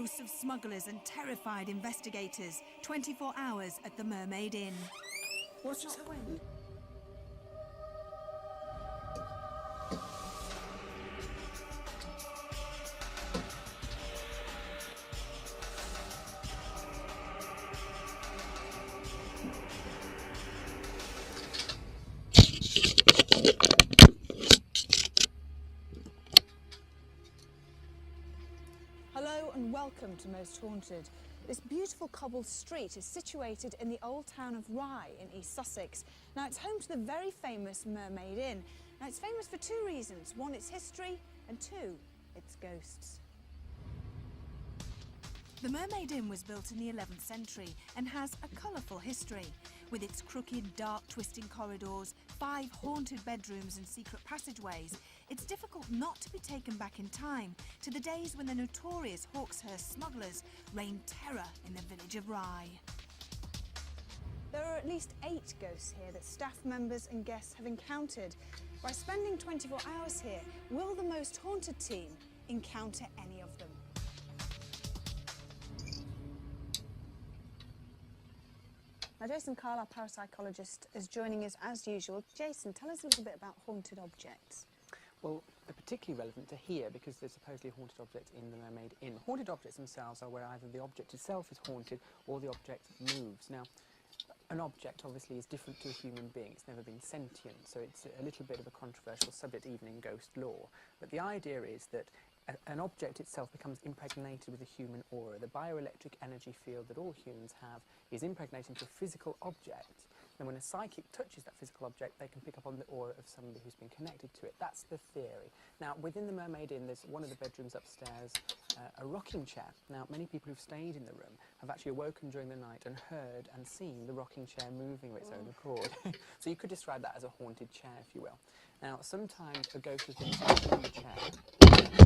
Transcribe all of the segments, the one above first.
ghosts of smugglers and terrified investigators. 24 hours at the Mermaid Inn. What's just happened? Hello and welcome to Most Haunted. This beautiful cobbled street is situated in the old town of Rye in East Sussex. Now it's home to the very famous Mermaid Inn. Now it's famous for two reasons. One, its history, and two, its ghosts. The Mermaid Inn was built in the 11th century and has a colourful history. With its crooked, dark, twisting corridors, 5 haunted bedrooms and secret passageways, it's difficult not to be taken back in time to the days when the notorious Hawkshurst smugglers reigned terror in the village of Rye. There are at least 8 ghosts here that staff members and guests have encountered. By spending 24 hours here, will the Most Haunted team encounter any of them? Now, Jason Carl, our parapsychologist, is joining us as usual. Jason, tell us a little bit about haunted objects. Well, they're particularly relevant to here because they're supposedly haunted objects in the Mermaid Inn. Haunted objects themselves are where either the object itself is haunted or the object moves. Now, an object obviously is different to a human being. It's never been sentient, so it's a little bit of a controversial subject even in ghost lore. But the idea is that an object itself becomes impregnated with a human aura. The bioelectric energy field that all humans have is impregnated into a physical object. And when a psychic touches that physical object, they can pick up on the aura of somebody who's been connected to it. That's the theory. Now, within the Mermaid Inn, there's one of the bedrooms upstairs, a rocking chair. Now, many people who've stayed in the room have actually awoken during the night and heard and seen the rocking chair moving of its own accord. So you could describe that as a haunted chair, if you will. Now, sometimes a ghost has been sitting in the chair,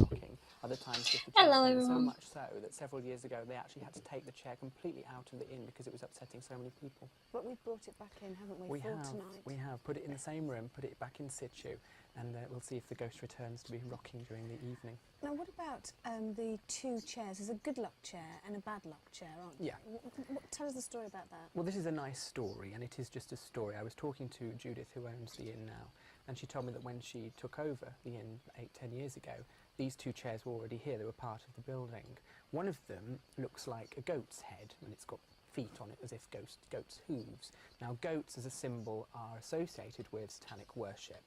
rocking. Other times, just the chair so much so that several years ago they actually had to take the chair completely out of the inn because it was upsetting so many people. But we've brought it back in, haven't we, tonight? We have. Put it in the same room, put it back in situ, and we'll see if the ghost returns to be rocking during the evening. Now, what about the 2 chairs? There's a good luck chair and a bad luck chair, aren't there? Yeah. Tell us the story about that. Well, this is a nice story, and it is just a story. I was talking to Judith, who owns the inn now, and she told me that when she took over the inn 8-10 years ago, these 2 chairs were already here. They were part of the building. One of them looks like a goat's head, and it's got feet on it as if goat's hooves. Now, goats as a symbol are associated with satanic worship.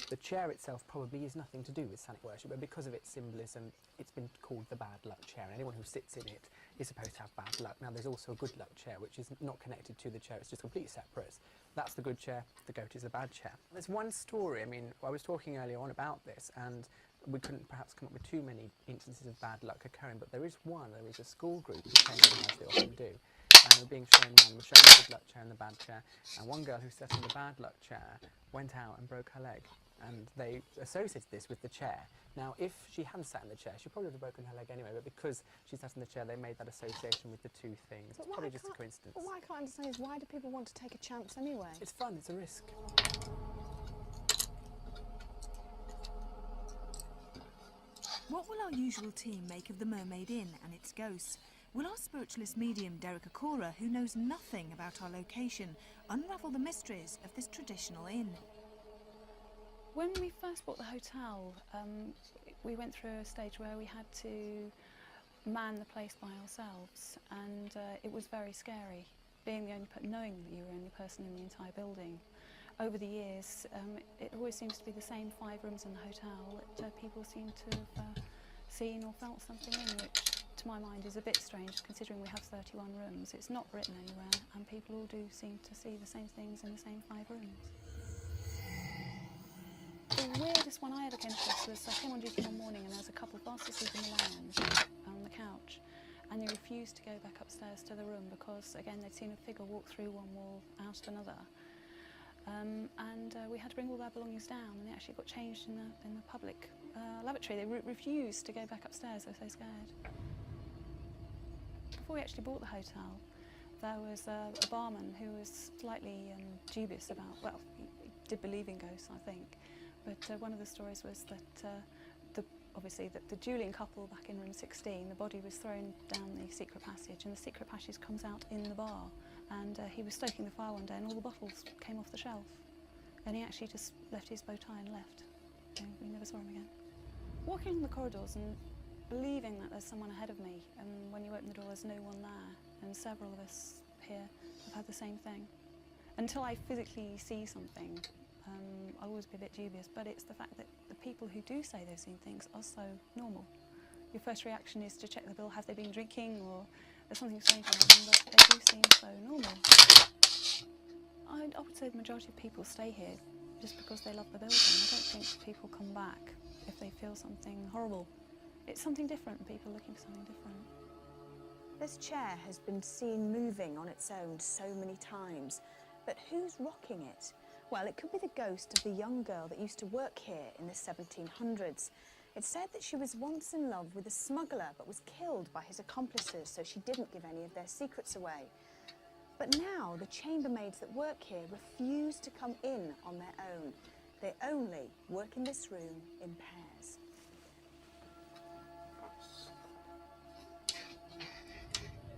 The chair itself probably is nothing to do with satanic worship, but because of its symbolism, it's been called the bad luck chair. And anyone who sits in it is supposed to have bad luck. Now, there's also a good luck chair, which is not connected to the chair. It's just completely separate. That's the good chair. The goat is the bad chair. There's one story. I mean, I was talking earlier on about this, and we couldn't perhaps come up with too many instances of bad luck occurring, but there is one. There is a school group who came in, as they often do, and they were being shown around. They were showing the good luck chair and the bad chair, and one girl who sat in the bad luck chair went out and broke her leg. And they associated this with the chair. Now, if she hadn't sat in the chair, she probably would have broken her leg anyway, but because she sat in the chair, they made that association with the 2 things. It's probably just a coincidence. But what I can't understand is, why do people want to take a chance anyway? It's fun, it's a risk. What will our usual team make of the Mermaid Inn and its ghosts? Will our spiritualist medium, Derek Akora, who knows nothing about our location, unravel the mysteries of this traditional inn? When we first bought the hotel, we went through a stage where we had to man the place by ourselves, and it was very scary, being the only knowing that you were the only person in the entire building. Over the years, it always seems to be the same 5 rooms in the hotel that people seem to have seen or felt something in, which to my mind is a bit strange considering we have 31 rooms. It's not written anywhere, and people all do seem to see the same things in the same 5 rooms. The weirdest one I ever came across was I came on duty one morning and there was a couple fast asleep in the lounge on the couch, and they refused to go back upstairs to the room because, again, they'd seen a figure walk through one wall out of another. We had to bring all their belongings down, and they actually got changed in the public lavatory. They refused to go back upstairs. They were so scared. Before we actually bought the hotel, there was a barman who was slightly dubious about, well, he did believe in ghosts, I think. But one of the stories was that the obviously the Julian couple back in room 16, the body was thrown down the secret passage, and the secret passage comes out in the bar. And he was stoking the fire one day, and all the bottles came off the shelf. And he actually just left his bow tie and left. And we never saw him again. Walking along the corridors and believing that there's someone ahead of me, and when you open the door there's no one there, and several of us here have had the same thing. Until I physically see something, I'll always be a bit dubious, but it's the fact that the people who do say they've seen things are so normal. Your first reaction is to check the bill, have they been drinking, or there's something strange happening, but they do seem so normal. I would say the majority of people stay here just because they love the building. I don't think people come back if they feel something horrible. It's something different, people looking for something different. This chair has been seen moving on its own so many times, but who's rocking it? Well, it could be the ghost of the young girl that used to work here in the 1700s. It's said that she was once in love with a smuggler but was killed by his accomplices, so she didn't give any of their secrets away. But now the chambermaids that work here refuse to come in on their own. They only work in this room in pairs.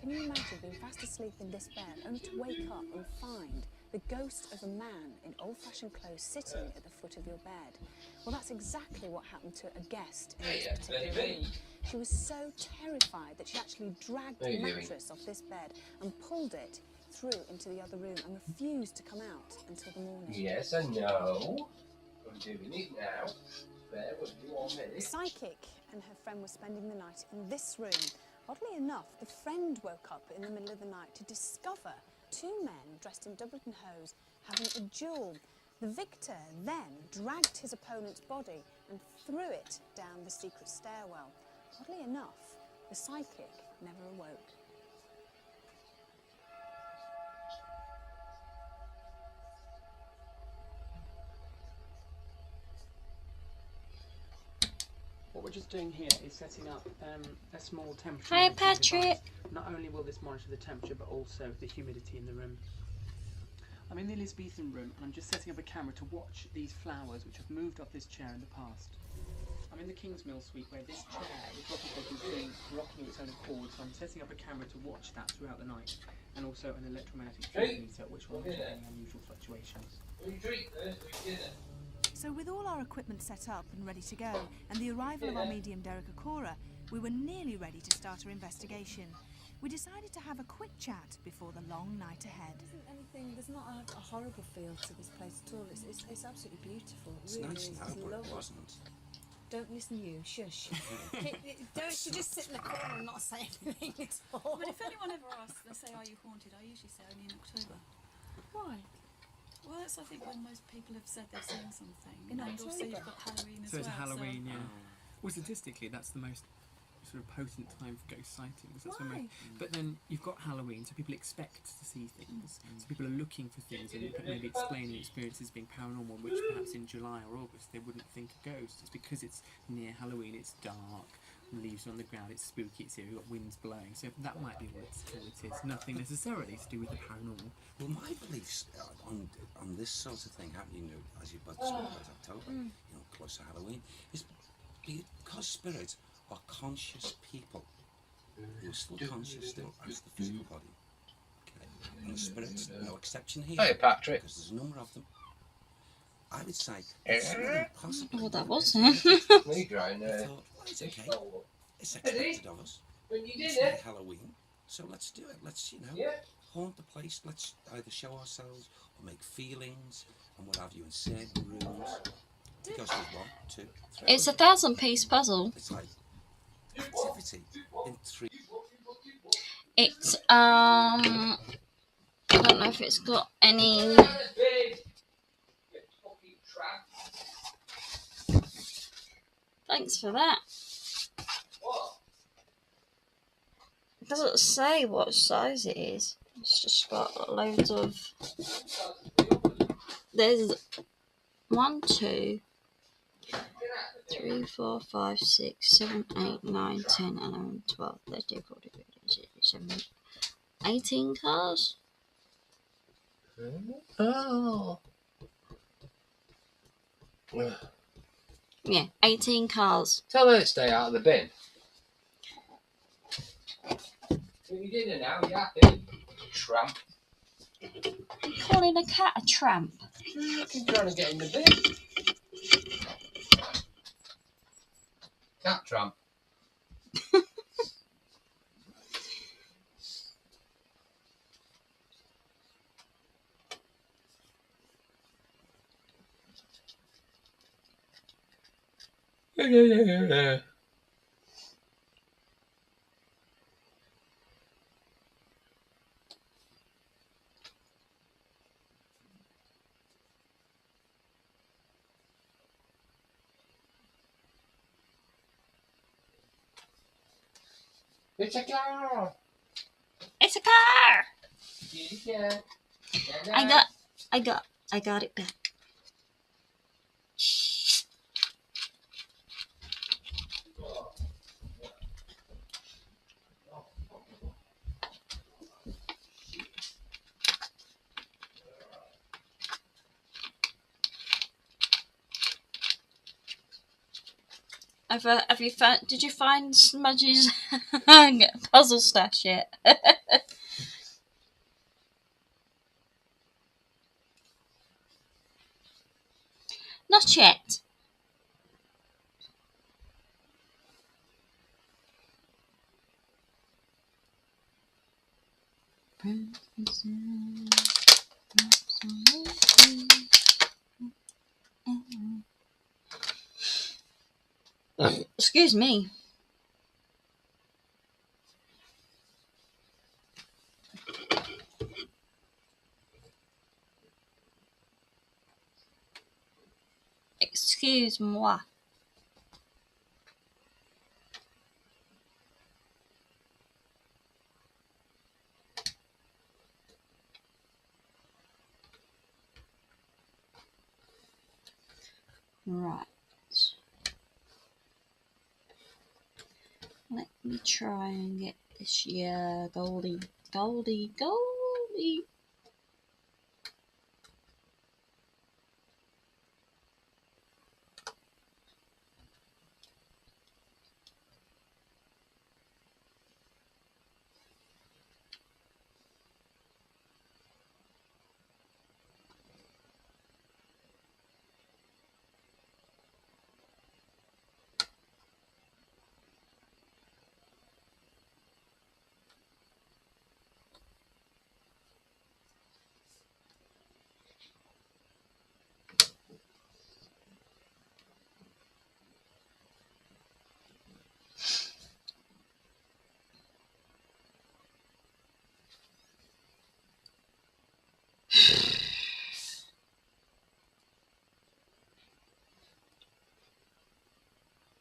Can you imagine being fast asleep in this bed only to wake up and find the ghost of a man in old-fashioned clothes sitting at the foot of your bed? Well, that's exactly what happened to a guest in this particular room. She was so terrified that she actually dragged the mattress off this bed and pulled it through into the other room and refused to come out until the morning. Yes, I know. I'm doing it now. Bear with me 1 minute. The psychic and her friend were spending the night in this room. Oddly enough, the friend woke up in the middle of the night to discover two men dressed in doublet and hose having a duel. The victor then dragged his opponent's body and threw it down the secret stairwell. Oddly enough, the psychic never awoke. What we're just doing here is setting up a small temperature. Hi, monitoring Patrick. device. Not only will this monitor the temperature, but also the humidity in the room. I'm in the Elizabethan room, and I'm just setting up a camera to watch these flowers, which have moved off this chair in the past. I'm in the Kingsmill suite, where this chair, this rocking bed, is doing rocking of its own accord, so I'm setting up a camera to watch that throughout the night, and also an electromagnetic field meter, which will monitor any unusual fluctuations. So with all our equipment set up and ready to go, and the arrival of our medium Derek Okora, we were nearly ready to start our investigation. We decided to have a quick chat before the long night ahead. There's not a horrible feel to this place at all. It's absolutely beautiful. It It's really nice is. now, It's but lovely. it wasn't. Don't listen, you. Shush. Don't you just sit in the corner and not say anything at all. But if anyone ever asks, they say, are you haunted? I usually say only in October. Why? Well, that's I think when most people have said they've seen something. In and also October? you've got Halloween as So it's well. Halloween, yeah. Well, statistically, that's the most sort of potent time for ghost sightings. That's when Why? but then you've got Halloween, so people expect to see things. So people are looking for things and maybe explaining experiences being paranormal, which perhaps in July or August they wouldn't think are ghosts. It's because it's near Halloween, it's dark, leaves are on the ground, it's spooky, it's here, we've got winds blowing. So that might be what it is. Nothing necessarily to do with the paranormal. Well, my beliefs on this sort of thing happening, as you've got October, close to Halloween, is because spirits are conscious people who are still conscious still as the physical body. Okay. And the spirits, no exception here. Hey, Patrick. Because there's a number of them. I would say that some of them possibly. Well, that were wasn't. Me drying I thought, well, it's okay. It's expected of us. When you It's did like it. Halloween, so let's do it. Let's, Yeah. haunt the place. Let's either show ourselves or make feelings and what have you in certain rooms. Because there's 1, 2, 3. It's a 1,000-piece puzzle. It's like activity in 3. It's I don't know if it's got any. Thanks for that. It doesn't say what size it is. It's just got loads of. There's 1, 2, 3, 4, 5, 6, 7, 8, 9, 10, 11, 12, 13, 14, 15, 16, 17, 18 cars. Oh. Yeah, 18 cars. Tell her to stay out of the bin. You dinner now, you happy? Tramp. You calling a cat a tramp? She's trying to get in the bin. Cat tramp. It's a car. It's a car! Yeah. I got it back. Have you found? Did you find Smudge's puzzle stash yet? Not yet. Excuse me. Excuse moi. Right. Let me try and get this year Goldie.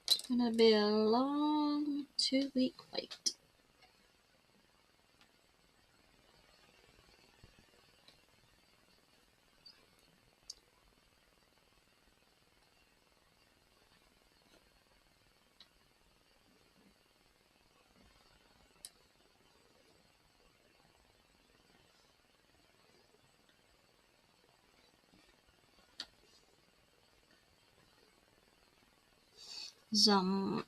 It's gonna be a long 2-week wait. Zum.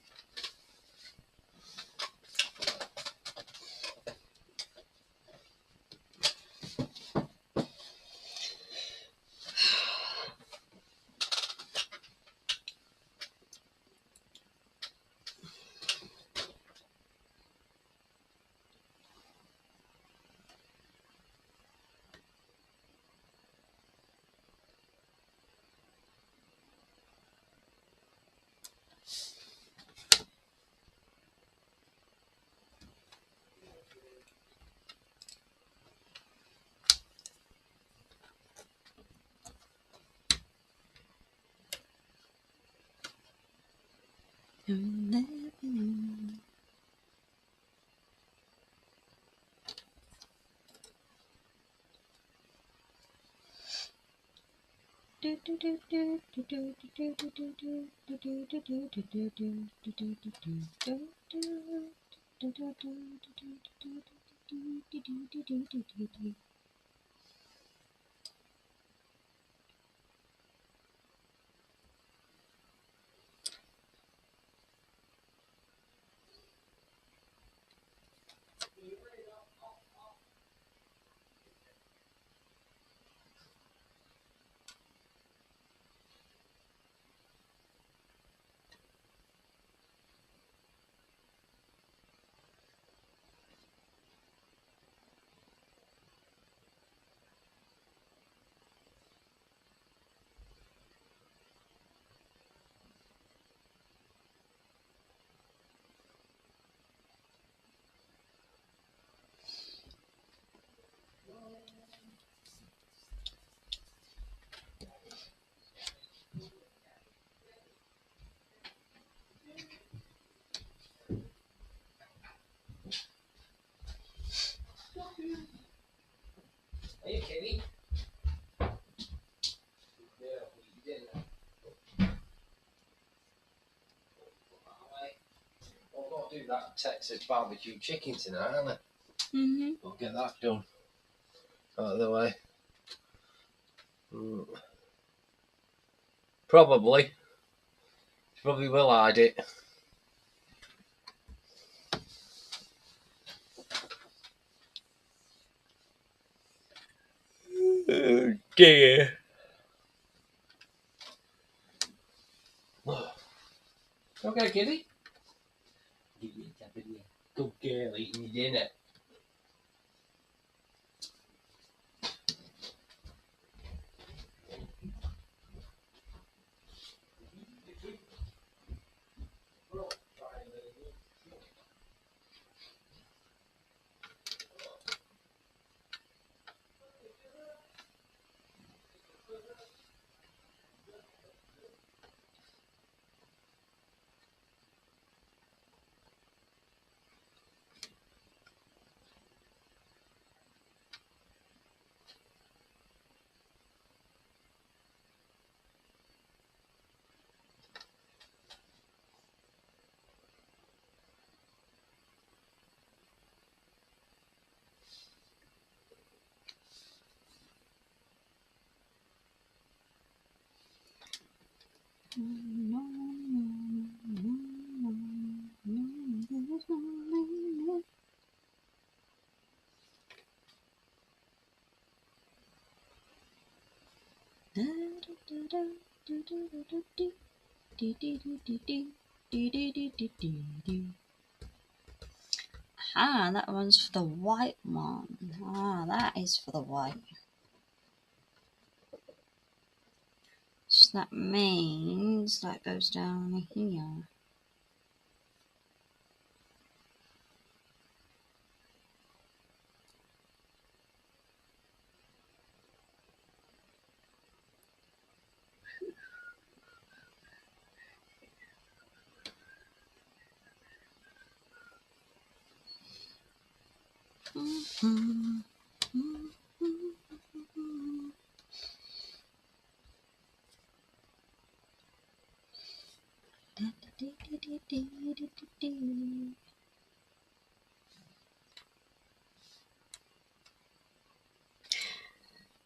that Texas barbecue chicken tonight, aren't they? Mm-hmm. We'll get that done. Out of the way. Probably. She probably will hide it. Oh dear. Okay, kitty. Give me a tap in there. Good girl eating your dinner. Ah, that one's for the white one. Ah, that is for the white. So that means that goes down here.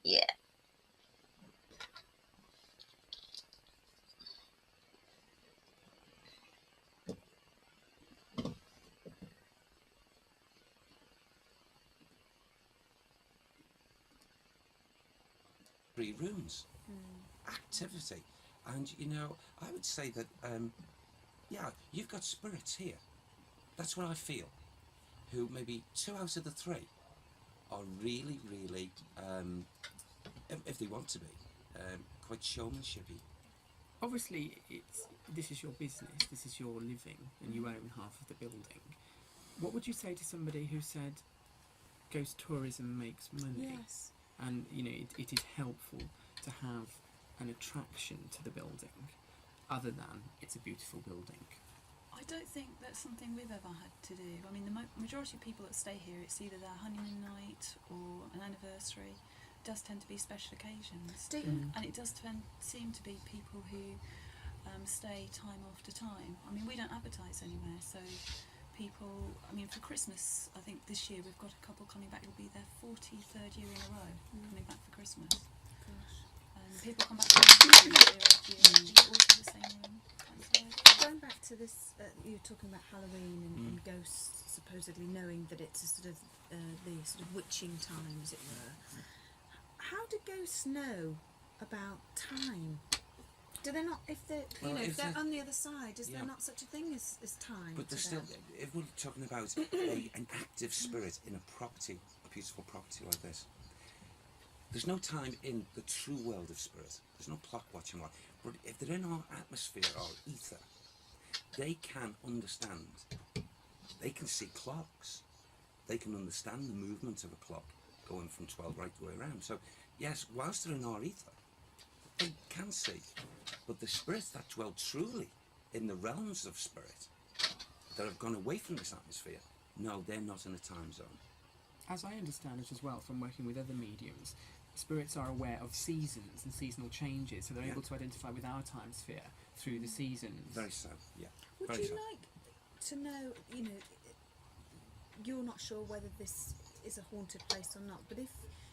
Yeah. Three rooms. Activity. And, you know, I would say that, yeah, you've got spirits here. That's what I feel. Who maybe 2 out of the 3 are really, really, if they want to be, quite showmanshipy. Obviously, this is your business, this is your living, and you own half of the building. What would you say to somebody who said ghost tourism makes money? Yes. And, you know, it is helpful to have an attraction to the building, other than it's a beautiful building. I don't think that's something we've ever had to do. I mean, the majority of people that stay here, it's either their honeymoon night or an anniversary. It does tend to be special occasions. And it does seem to be people who stay time after time. I mean, we don't advertise anywhere, so people, I mean, for Christmas, I think this year we've got a couple coming back. It'll be their 43rd year in a row coming back for Christmas. People come back for year after year. Do you all do the same room? Going back to this, you were talking about Halloween and ghosts supposedly knowing that it's a sort of the sort of witching time, as it were. How do ghosts know about time? Do they not? If they're if they're on the other side, is there not such a thing as time? But there's still, if we're talking about an active spirit in a property, a beautiful property like this, there's no time in the true world of spirit. There's no clock watching light. But if they're in our atmosphere or ether, they can understand. They can see clocks. They can understand the movement of a clock going from 12 right the way around. So, yes, whilst they're in our ether, they can see. But the spirits that dwell truly in the realms of spirit, that have gone away from this atmosphere, no, they're not in a time zone. As I understand it as well from working with other mediums, spirits are aware of seasons and seasonal changes, so they're able to identify with our time sphere through the seasons. Very so, yeah. Would Very you so. like to know, you know, you're not sure whether this is a haunted place or not, but if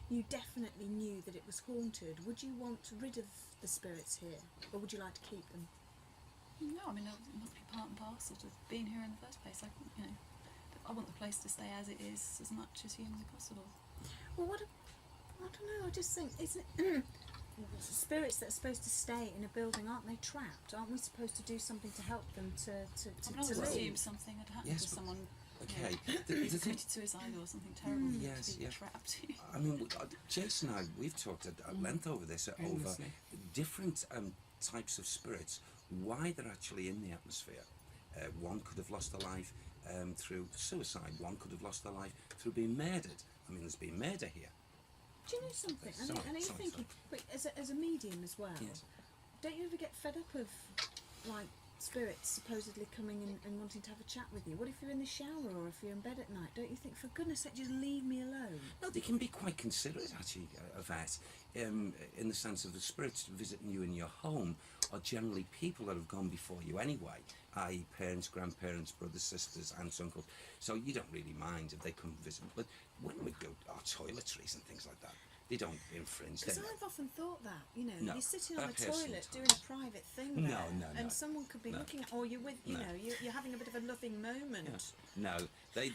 you definitely knew that it was haunted, would you want rid of the spirits here, or would you like to keep them? No, I mean, it must be part and parcel to being here in the first place. I want the place to stay as it is as much as humanly possible. Well, I don't know, I just think, isn't it, spirits that are supposed to stay in a building, aren't they trapped? Aren't we supposed to do something to help them to I would always leave? assume something had happened Yes, to but- someone. Okay. Who's committed suicide or something terrible Yes, to be yeah. trapped. I mean, Jason and I, we've talked at length over this, over Endlessly. different types of spirits, why they're actually in the atmosphere. One could have lost their life through suicide, one could have lost their life through being murdered. I mean, there's been murder here. Do you know something? Sorry, and are you sorry, thinking, but as a medium as well, Yes. don't you ever get fed up of, like, spirits supposedly coming and wanting to have a chat with you? What if you're in the shower or if you're in bed at night? Don't you think, for goodness sake, just leave me alone? No, they can be quite considerate, actually, Yvette, in the sense of the spirits visiting you in your home are generally people that have gone before you anyway, i.e. parents, grandparents, brothers, sisters, aunts, uncles. So you don't really mind if they come visit. But when we go to our toiletries and things like that, they don't infringe. Because They I've often thought that, you know, No, you're sitting on a a personal toilet time. doing a private thing No, there, no, no. and someone could be No. looking at, or you're with, you No. know, you're having a bit of a loving moment. No, they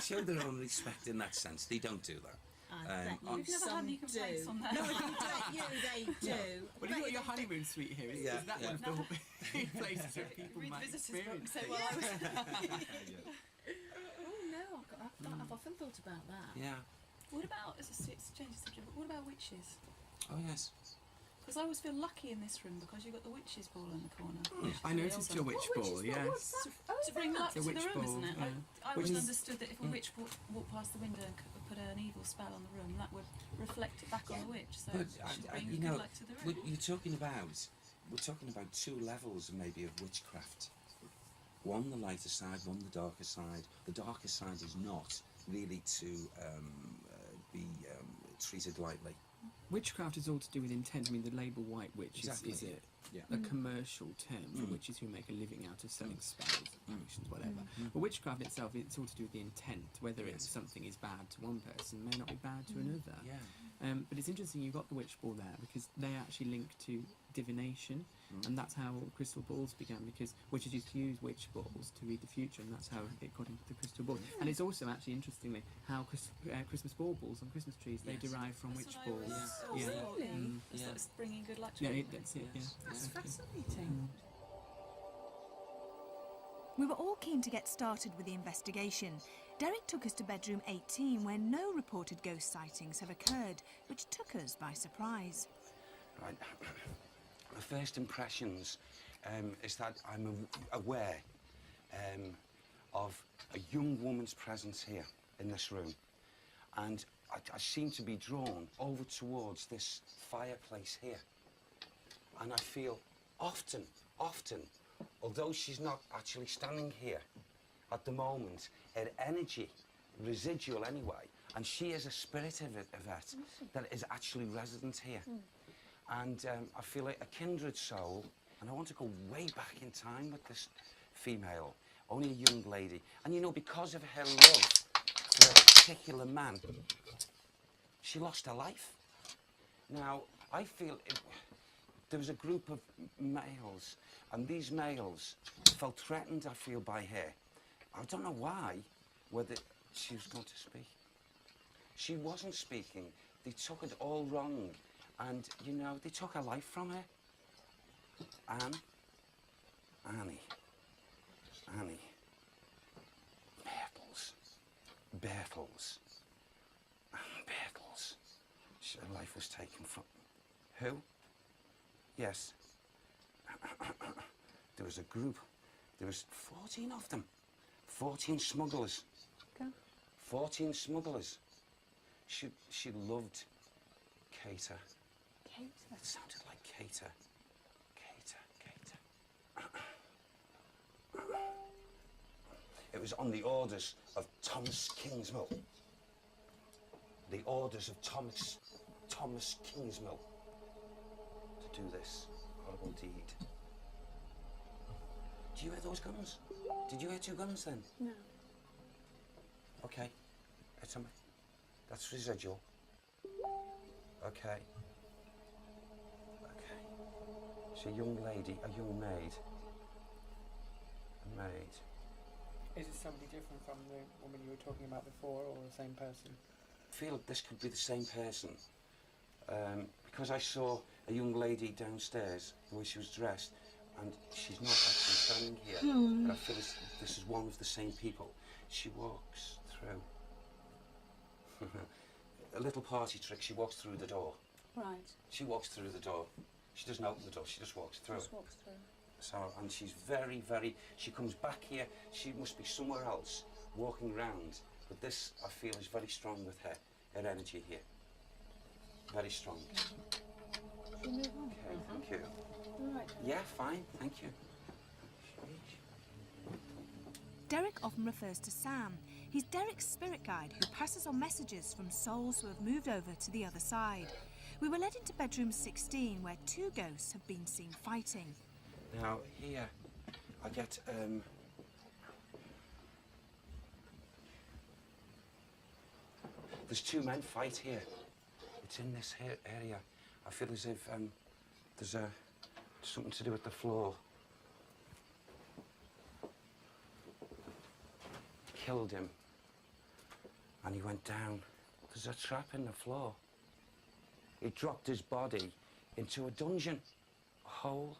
show their own respect in that sense. They don't do that. I bet I- You've never had some any complaints do. on that. No, I bet you they do. Well, you've got your honeymoon suite here. Is Yeah, that yeah. one of the places where people Read the might visitors book and experience say, things? well, I was. Oh no, I've often thought about that. Yeah. What about, it's a change of subject, but what about witches? Oh yes. Because I always feel lucky in this room because you've got the witch's ball in the corner. which is I very noticed old. your witch ball, yes. What's that? Oh, To bring luck The to the witch room, ball, isn't it? yeah. I Which always is- understood that if a witch walked past the window and put an evil spell on the room, that would reflect it back on the witch. So But it should bring you good know, luck to the room. we're talking about two levels maybe of witchcraft. One the lighter side, one the darker side. The darker side is not really to be treated lightly. Witchcraft is all to do with intent. I mean, the label white witch Exactly, is yeah. a commercial term for witches who make a living out of selling spells, potions, whatever. But witchcraft itself, it's all to do with the intent. Whether it's Yes. something is bad to one person may not be bad to another. Yeah. But it's interesting you've got the witch ball there because they actually link to divination, and that's how crystal balls began, because witches used to use witch balls to read the future, and that's how it got into the crystal ball. And it's also actually, interestingly, how Christmas baubles on Christmas trees, they Yes. derive from That's witch what I always balls. thought. Yeah. Really? It's Yeah. like it's bringing good luck to Yeah, everybody. that's it, yeah. That's exactly. fascinating. We were all keen to get started with the investigation. Derek took us to bedroom 18, where no reported ghost sightings have occurred, which took us by surprise. Right. The first impressions is that I'm aware of a young woman's presence here in this room, and I seem to be drawn over towards this fireplace here, and I feel often, although she's not actually standing here at the moment, her energy, residual anyway, and she is a spirit of it, that is actually resident here. And I feel like a kindred soul, and I want to go way back in time with this female, only a young lady. And you know, because of her love for a particular man, she lost her life. Now, I feel there was a group of males, and these males felt threatened, I feel, by her. I don't know why, whether she was going to speak. She wasn't speaking. They took it all wrong. And, you know, they took her life from her. Annie. Bertels. Her life was taken from... Who? Yes. There was a group. There was 14 of them. 14 smugglers. Go. 14 smugglers. She loved Cater. Kate, It sounded like Cater. It was on the orders of Thomas Kingsmill. The orders of Thomas Kingsmill to do this horrible deed. Do you hear those guns? Did you hear 2 guns then? No. Okay. That's residual. Okay. Okay. It's a young lady, a young maid. A maid. Is it somebody different from the woman you were talking about before, or the same person? I feel this could be the same person. Because I saw a young lady downstairs, the way she was dressed, and she's not actually standing here, but I feel this is one of the same people. She walks through. A little party trick, she walks through the door. Right. She walks through the door. She doesn't open the door, she just walks through. Just walks through. So, and she's very, very, she comes back here, she must be somewhere else, walking around. But this, I feel, is very strong with her energy here. Very strong. Shall we move on? Okay, thank you. All right. Yeah, fine, thank you. Derek often refers to Sam. He's Derek's spirit guide who passes on messages from souls who have moved over to the other side. We were led into bedroom 16, where 2 ghosts have been seen fighting. Now, here, I get, there's 2 men fight here. It's in this here area. I feel as if, there's something to do with the floor. Killed him. And he went down. There's a trap in the floor. He dropped his body into a dungeon, a hole.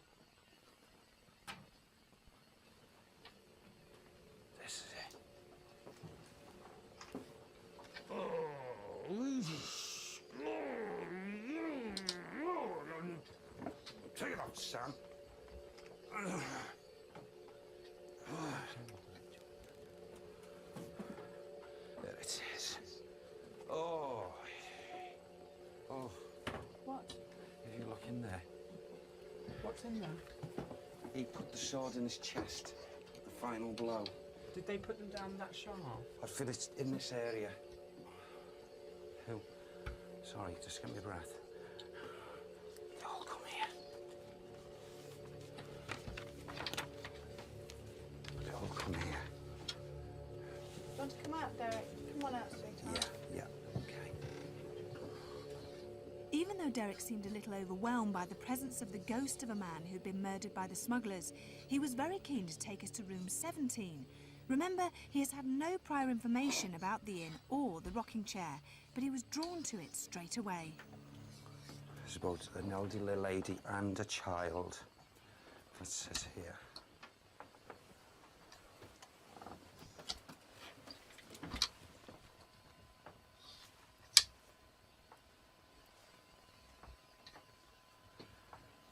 This is it. Oh, take it off, Sam. There it is. Oh. Oh. What? If you look in there. What's in there? He put the sword in his chest. The final blow. Did they put them down that shaft? I feel it's in this area. Who? Sorry, just get me a breath. They all come here. They all come here. Do you want to come out, Derek? Come on out, sweetheart. Yeah, okay. Even though Derek seemed a little overwhelmed by the presence of the ghost of a man who'd been murdered by the smugglers, he was very keen to take us to room 17. Remember, he has had no prior information about the inn or the rocking chair, but he was drawn to it straight away. There's about an elderly lady and a child. That says here.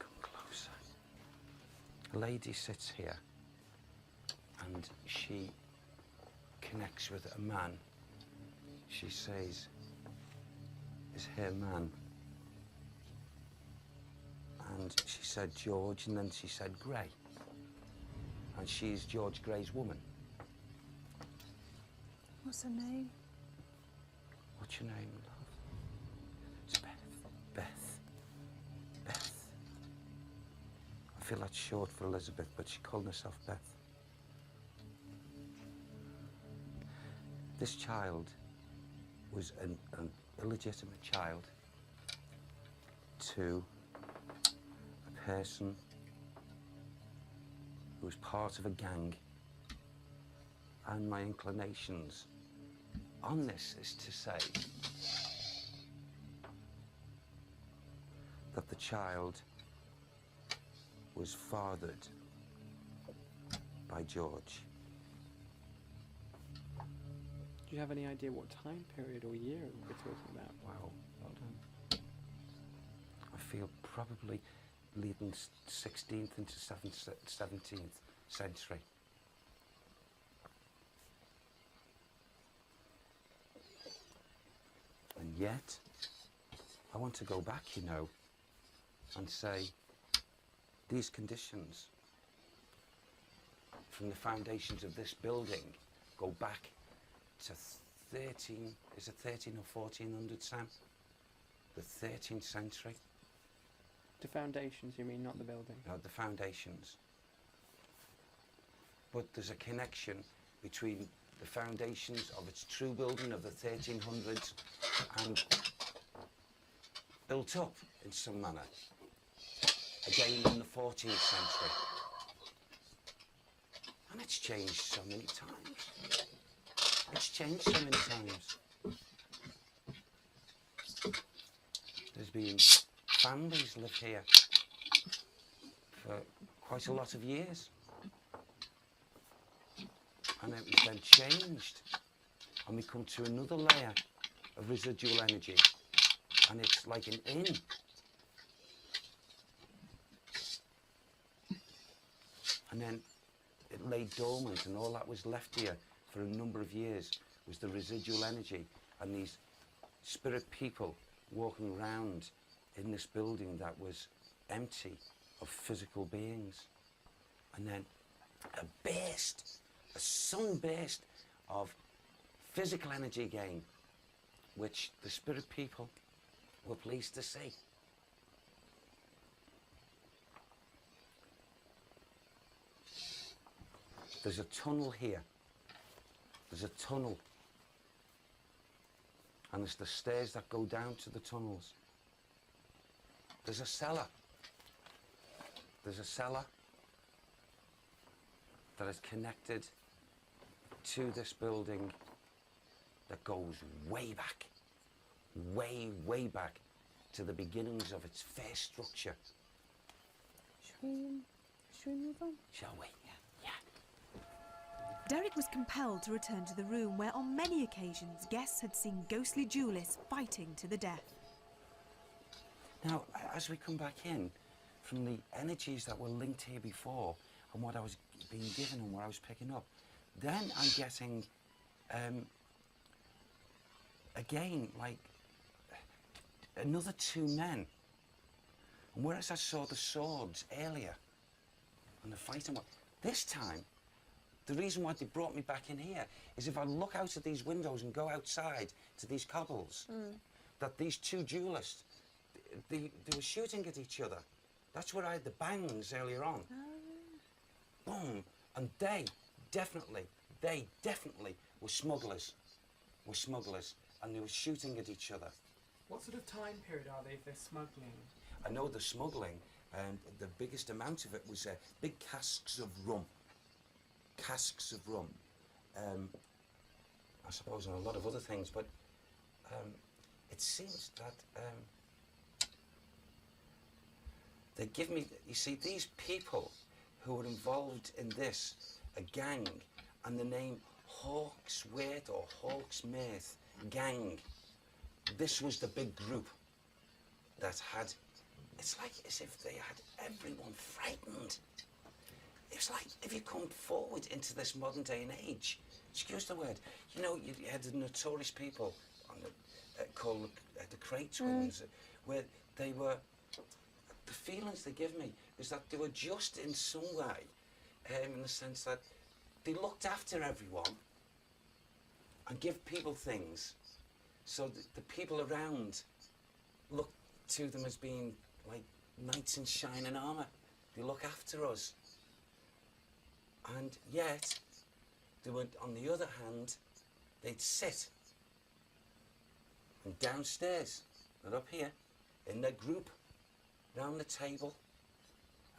Come closer. A lady sits here and she connects with a man. She says, is her man. And she said George, and then she said Gray. And she's George Gray's woman. What's her name? What's your name, love? It's Beth. Beth. Beth. I feel that's short for Elizabeth, but she called herself Beth. This child was an illegitimate child to a person who was part of a gang, and my inclinations on this is to say that the child was fathered by George. Do you have any idea what time period or year we're talking about? Wow, well done. I feel probably leading 16th into 17th century. And yet, I want to go back, you know, and say these conditions from the foundations of this building go back to 13, is it 13 or 1400, Sam? The 13th century. The foundations, you mean, not the building? No, the foundations. but there's a connection between the foundations of its true building of the 1300s and built up in some manner again in the 14th century. And it's changed so many times. It's changed so many times. There's been families live here for quite a lot of years. And it was then changed. And we come to another layer of residual energy. And it's like an inn. And then it lay dormant, and all that was left here for a number of years was the residual energy and these spirit people walking around in this building that was empty of physical beings. And then a burst, a sunburst of physical energy again, which the spirit people were pleased to see. There's a tunnel here. There's a tunnel. And there's the stairs that go down to the tunnels. There's a cellar. There's a cellar that is connected to this building that goes way back, way back to the beginnings of its first structure. Should we move on? Shall we? Derek was compelled to return to the room where on many occasions guests had seen ghostly duelists fighting to the death. Now, as we come back in, from the energies that were linked here before and what I was being given and what I was picking up, then I'm getting, again, like another two men. And whereas I saw the swords earlier and the fighting, this time, the reason why they brought me back in here is if I look out of these windows and go outside to these cobbles, that these two duelists, they were shooting at each other. That's where I had the bangs earlier on. Boom. And they definitely were smugglers. And they were shooting at each other. What sort of time period are they if they're smuggling? I know the smuggling, the biggest amount of it was big casks of rum. I suppose, and a lot of other things, but it seems that they give me, you see, these people who were involved in this, a gang, and the name Hawksworth or Hawksmith gang, this was the big group that had, it's like as if they had everyone frightened. It's like if you come forward into this modern day and age, excuse the word, you know, you had the notorious people on the, called the Cray twins, where they were, the feelings they give me is that they were just in some way, in the sense that they looked after everyone and give people things, so that the people around look to them as being like knights in shining armour. They look after us. And yet, they would, on the other hand, they'd sit and downstairs, not up here, in their group, round the table,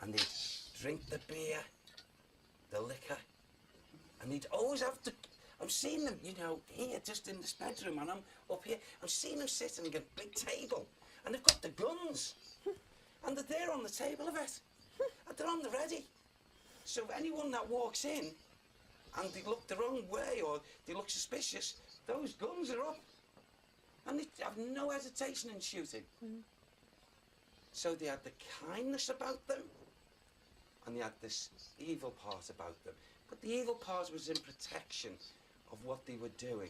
and they'd drink the beer, the liquor, and they'd always have to, I'm seeing them, you know, here, just in this bedroom, and I'm up here, I'm seeing them sitting at a big table, and they've got the guns, and they're there on the table of it, and they're on the ready. So if anyone that walks in and they look the wrong way or they look suspicious, those guns are up. And they have no hesitation in shooting. So they had the kindness about them and they had this evil part about them. But the evil part was in protection of what they were doing.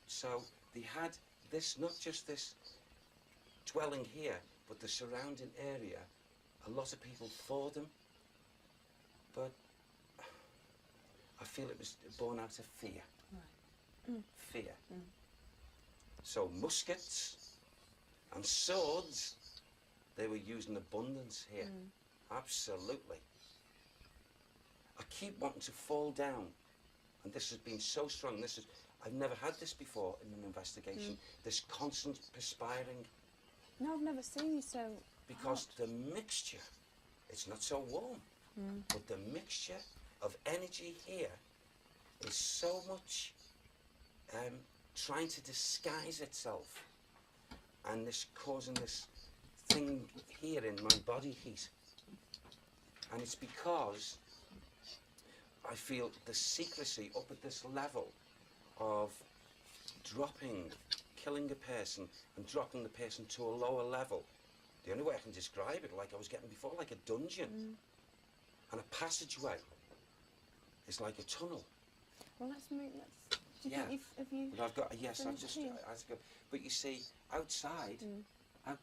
So they had this, not just this dwelling here, but the surrounding area. A lot of people for them. But I feel it was born out of fear. Right. Fear. So muskets and swords, they were used in abundance here. Absolutely. I keep wanting to fall down, and this has been so strong. I've never had this before in an investigation. This constant perspiring, No, I've never seen you so because the mixture, it's not so warm, but the mixture of energy here is so much trying to disguise itself, and this causing this thing here in my body heat. And it's because I feel the secrecy up at this level of killing a person and dropping the person to a lower level. The only way I can describe it, like I was getting before, like a dungeon. And a passageway is like a tunnel. Well, let's move. Do you Yeah. think have you? But I've got, yes, done I've it just, here? but you see, outside, I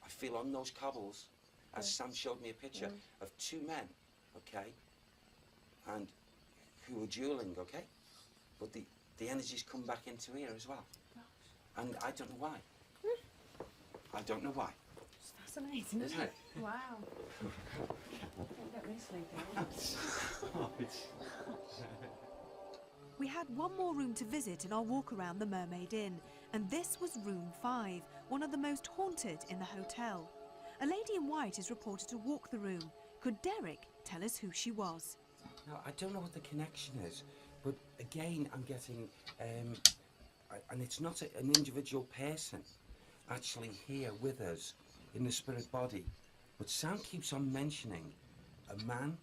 feel on those cobbles, as Sam showed me a picture of two men, okay, and who were dueling, okay, but the energy's come back into here as well, and I don't know why. I don't know why. It's fascinating, isn't it? Wow. Don't get me sleeping. We had one more room to visit in our walk around the Mermaid Inn, and this was room 5, one of the most haunted in the hotel. A lady in white is reported to walk the room. Could Derek tell us who she was? Now, I don't know what the connection is, but again, I'm getting, and it's not an individual person actually here with us in the spirit body, but Sam keeps on mentioning a man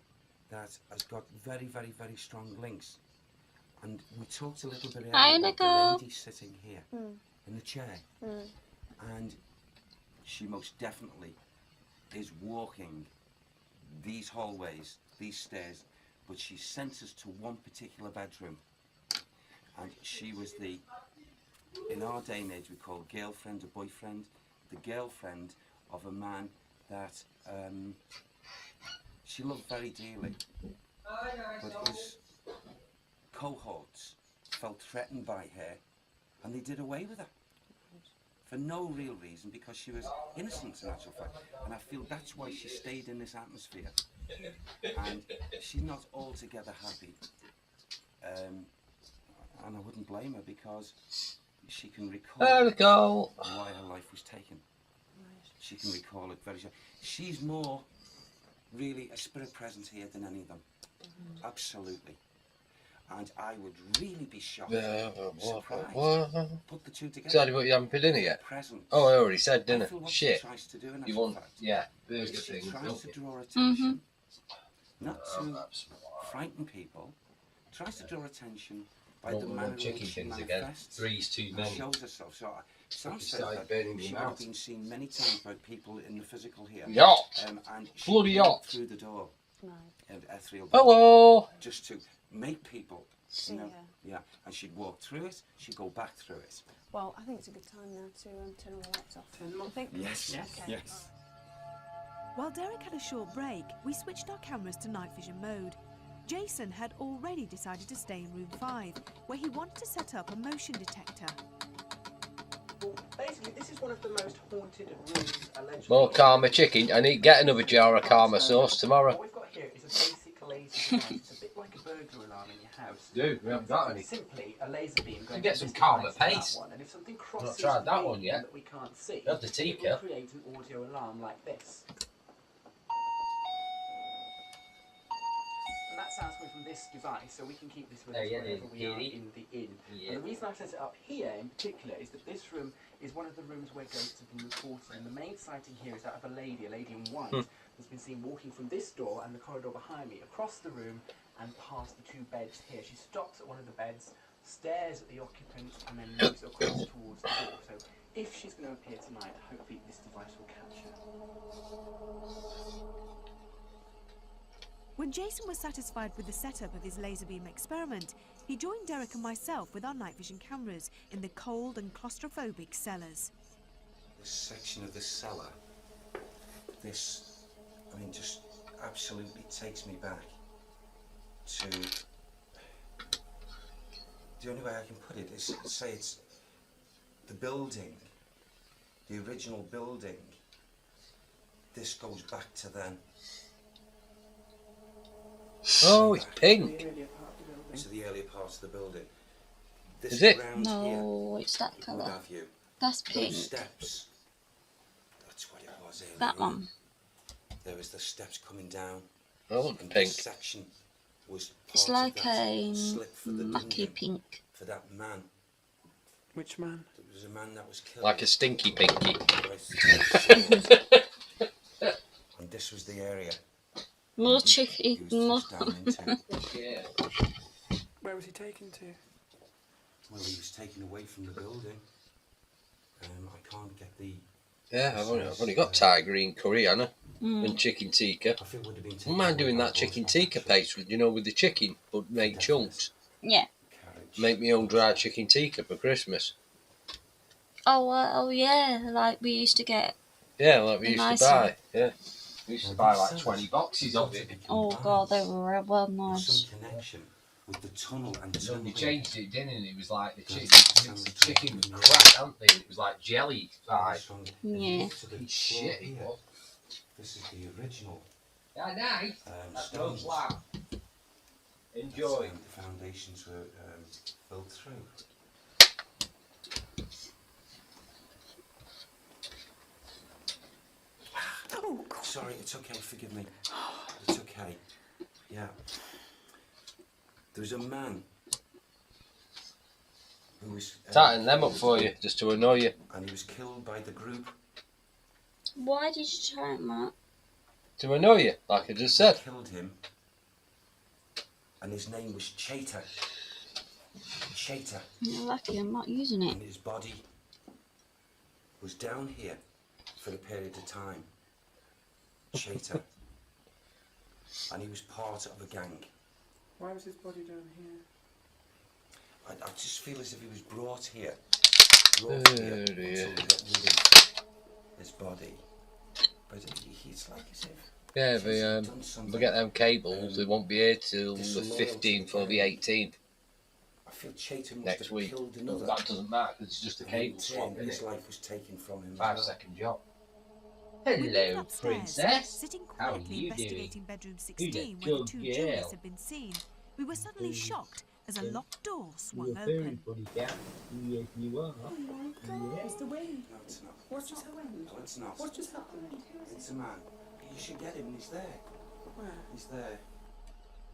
that has got very, very, very strong links. And we talked a little bit earlier about the lady sitting here in the chair, and she most definitely is walking these hallways, these stairs, but she sent us to one particular bedroom, and she was in our day and age we call girlfriend or boyfriend, the girlfriend of a man that she loved very dearly, but his cohorts felt threatened by her, and they did away with her for no real reason, because she was innocent in actual fact. And I feel that's why she stayed in this atmosphere, and she's not altogether happy, and I wouldn't blame her, because she can recall why her life was taken. She can recall it very. She's more really a spirit presence here than any of them. Absolutely. And I would really be shocked, surprised, put the two together. Exactly what you haven't put in it yet. Presence. Oh, I already said, didn't I it? feel what Shit. She tries to do in You actual want, fact. yeah, burger She things. tries to draw attention, not to that's frighten people, tries to draw attention by Not the with manner them in chicken which she things again. manifests Three's too and many. shows herself. So Sam You says started that burning she your would have mouth. been seen many times by people in the physical here. Yacht. And she Bloody went yacht. through the door No. of Ethereal Hello. just to make people, See you know, her. yeah, and she'd walk through it, she'd go back through it. Well, I think it's a good time now to turn all the lights off. I think. Yes, Okay. yes. While Derek had a short break, we switched our cameras to night vision mode. Jason had already decided to stay in room 5, where he wanted to set up a motion detector. Well, basically, this is one of the most haunted rooms, allegedly. More Karma chicken. I need to get another jar of Karma sauce tomorrow. What we've got here is a basic laser device. It's a bit like a burglar alarm in your house. Dude, we haven't got any. Simply a laser beam going get from some this Karma device to that paste. one, and if something Not crosses tried that the one beam yet. that we can't see, You have the tea it will kettle. create an audio alarm like this. And that sounds coming from this device, so we can keep this with us yeah, wherever we are kitty. in the inn. Yeah. And the reason I've set it up here in particular is that this room is one of the rooms where ghosts have been reported. And the main sighting here is that of a lady in white, that's been seen walking from this door and the corridor behind me, across the room and past the two beds here. She stops at one of the beds, stares at the occupant, and then moves across towards the door. So if she's going to appear tonight, hopefully this device will catch her. When Jason was satisfied with the setup of his laser beam experiment, he joined Derek and myself with our night vision cameras in the cold and claustrophobic cellars. This section of this cellar, just absolutely takes me back to, the only way I can put it is to say it's the building, the original building. This goes back to then. Oh, it's pink. To the earlier parts of the building. This Is it? ground here No, it's that would colour. have you. That's Those pink. steps. That's what it was earlier. That one. There was the steps coming down. Oh, And pink. this section was It's part like of that a slip for the mucky dungeon pink. for that man. Which man? There was a man that was killed. Like a stinky pinky. And this was the area More he chicky, was more. pushed down into. Yeah. Where was he taken to? Well, he was taken away from the building. I can't get the. Yeah, I've only got Thai green curry, Anna, Mm. and chicken tikka. I feel it would have been. I taken don't mind away doing by that chicken horseback, tikka actually. paste, you know, with the chicken, but make chunks. Yeah. Carriage. Make my own dry chicken tikka for Christmas. Oh yeah, like we used to get. Yeah, like we used Nice to one. buy. Yeah. We used to buy like 20 boxes of it. Oh god, they were well There's nice. some connection with the tunnel and So they tunneling. changed it, didn't it? It was like the chicken, Sounds the chicken was like- crap, hadn't they? It was like jelly. Like, From- Yeah. to the shit, floor it here. was. This is the original Yeah, nice. That's no stones. slab. That's, Enjoy. the foundations were built through. Oh, God. Sorry, it's okay, forgive me. It's okay. Yeah. There was a man who was. Tighten them up for you, just to annoy you. And he was killed by the group. Why did you try it, Matt? To annoy you, like I just said. Killed him. And his name was Chater. Chater. You're lucky I'm not using it. And his body was down here for a period of time. Chater. And he was part of a gang. Why was his body down here? I just feel as if he was brought here. Oh, Here dear. until we got rid of his body. But he's like as if Yeah, he's done we something. get them cables, they won't be here till the Disloyalty. 15th or the 18th I feel Chater must next have week. killed Well, another. that doesn't matter because it's just a And cable in swap, turn, his isn't it? life was taken from him. as 5-second job. We moved Hello, upstairs, princess. sitting How are quietly you investigating doing? bedroom Who's 16 that where the good two girl? jewelers had been seen. We were suddenly shocked as a locked door swung open. funny cat. Yes, you are. It's the wind. No, it's not. What's just happened? No, it's not. What just happened? It's a man. You should get him. He's there. Where? He's there.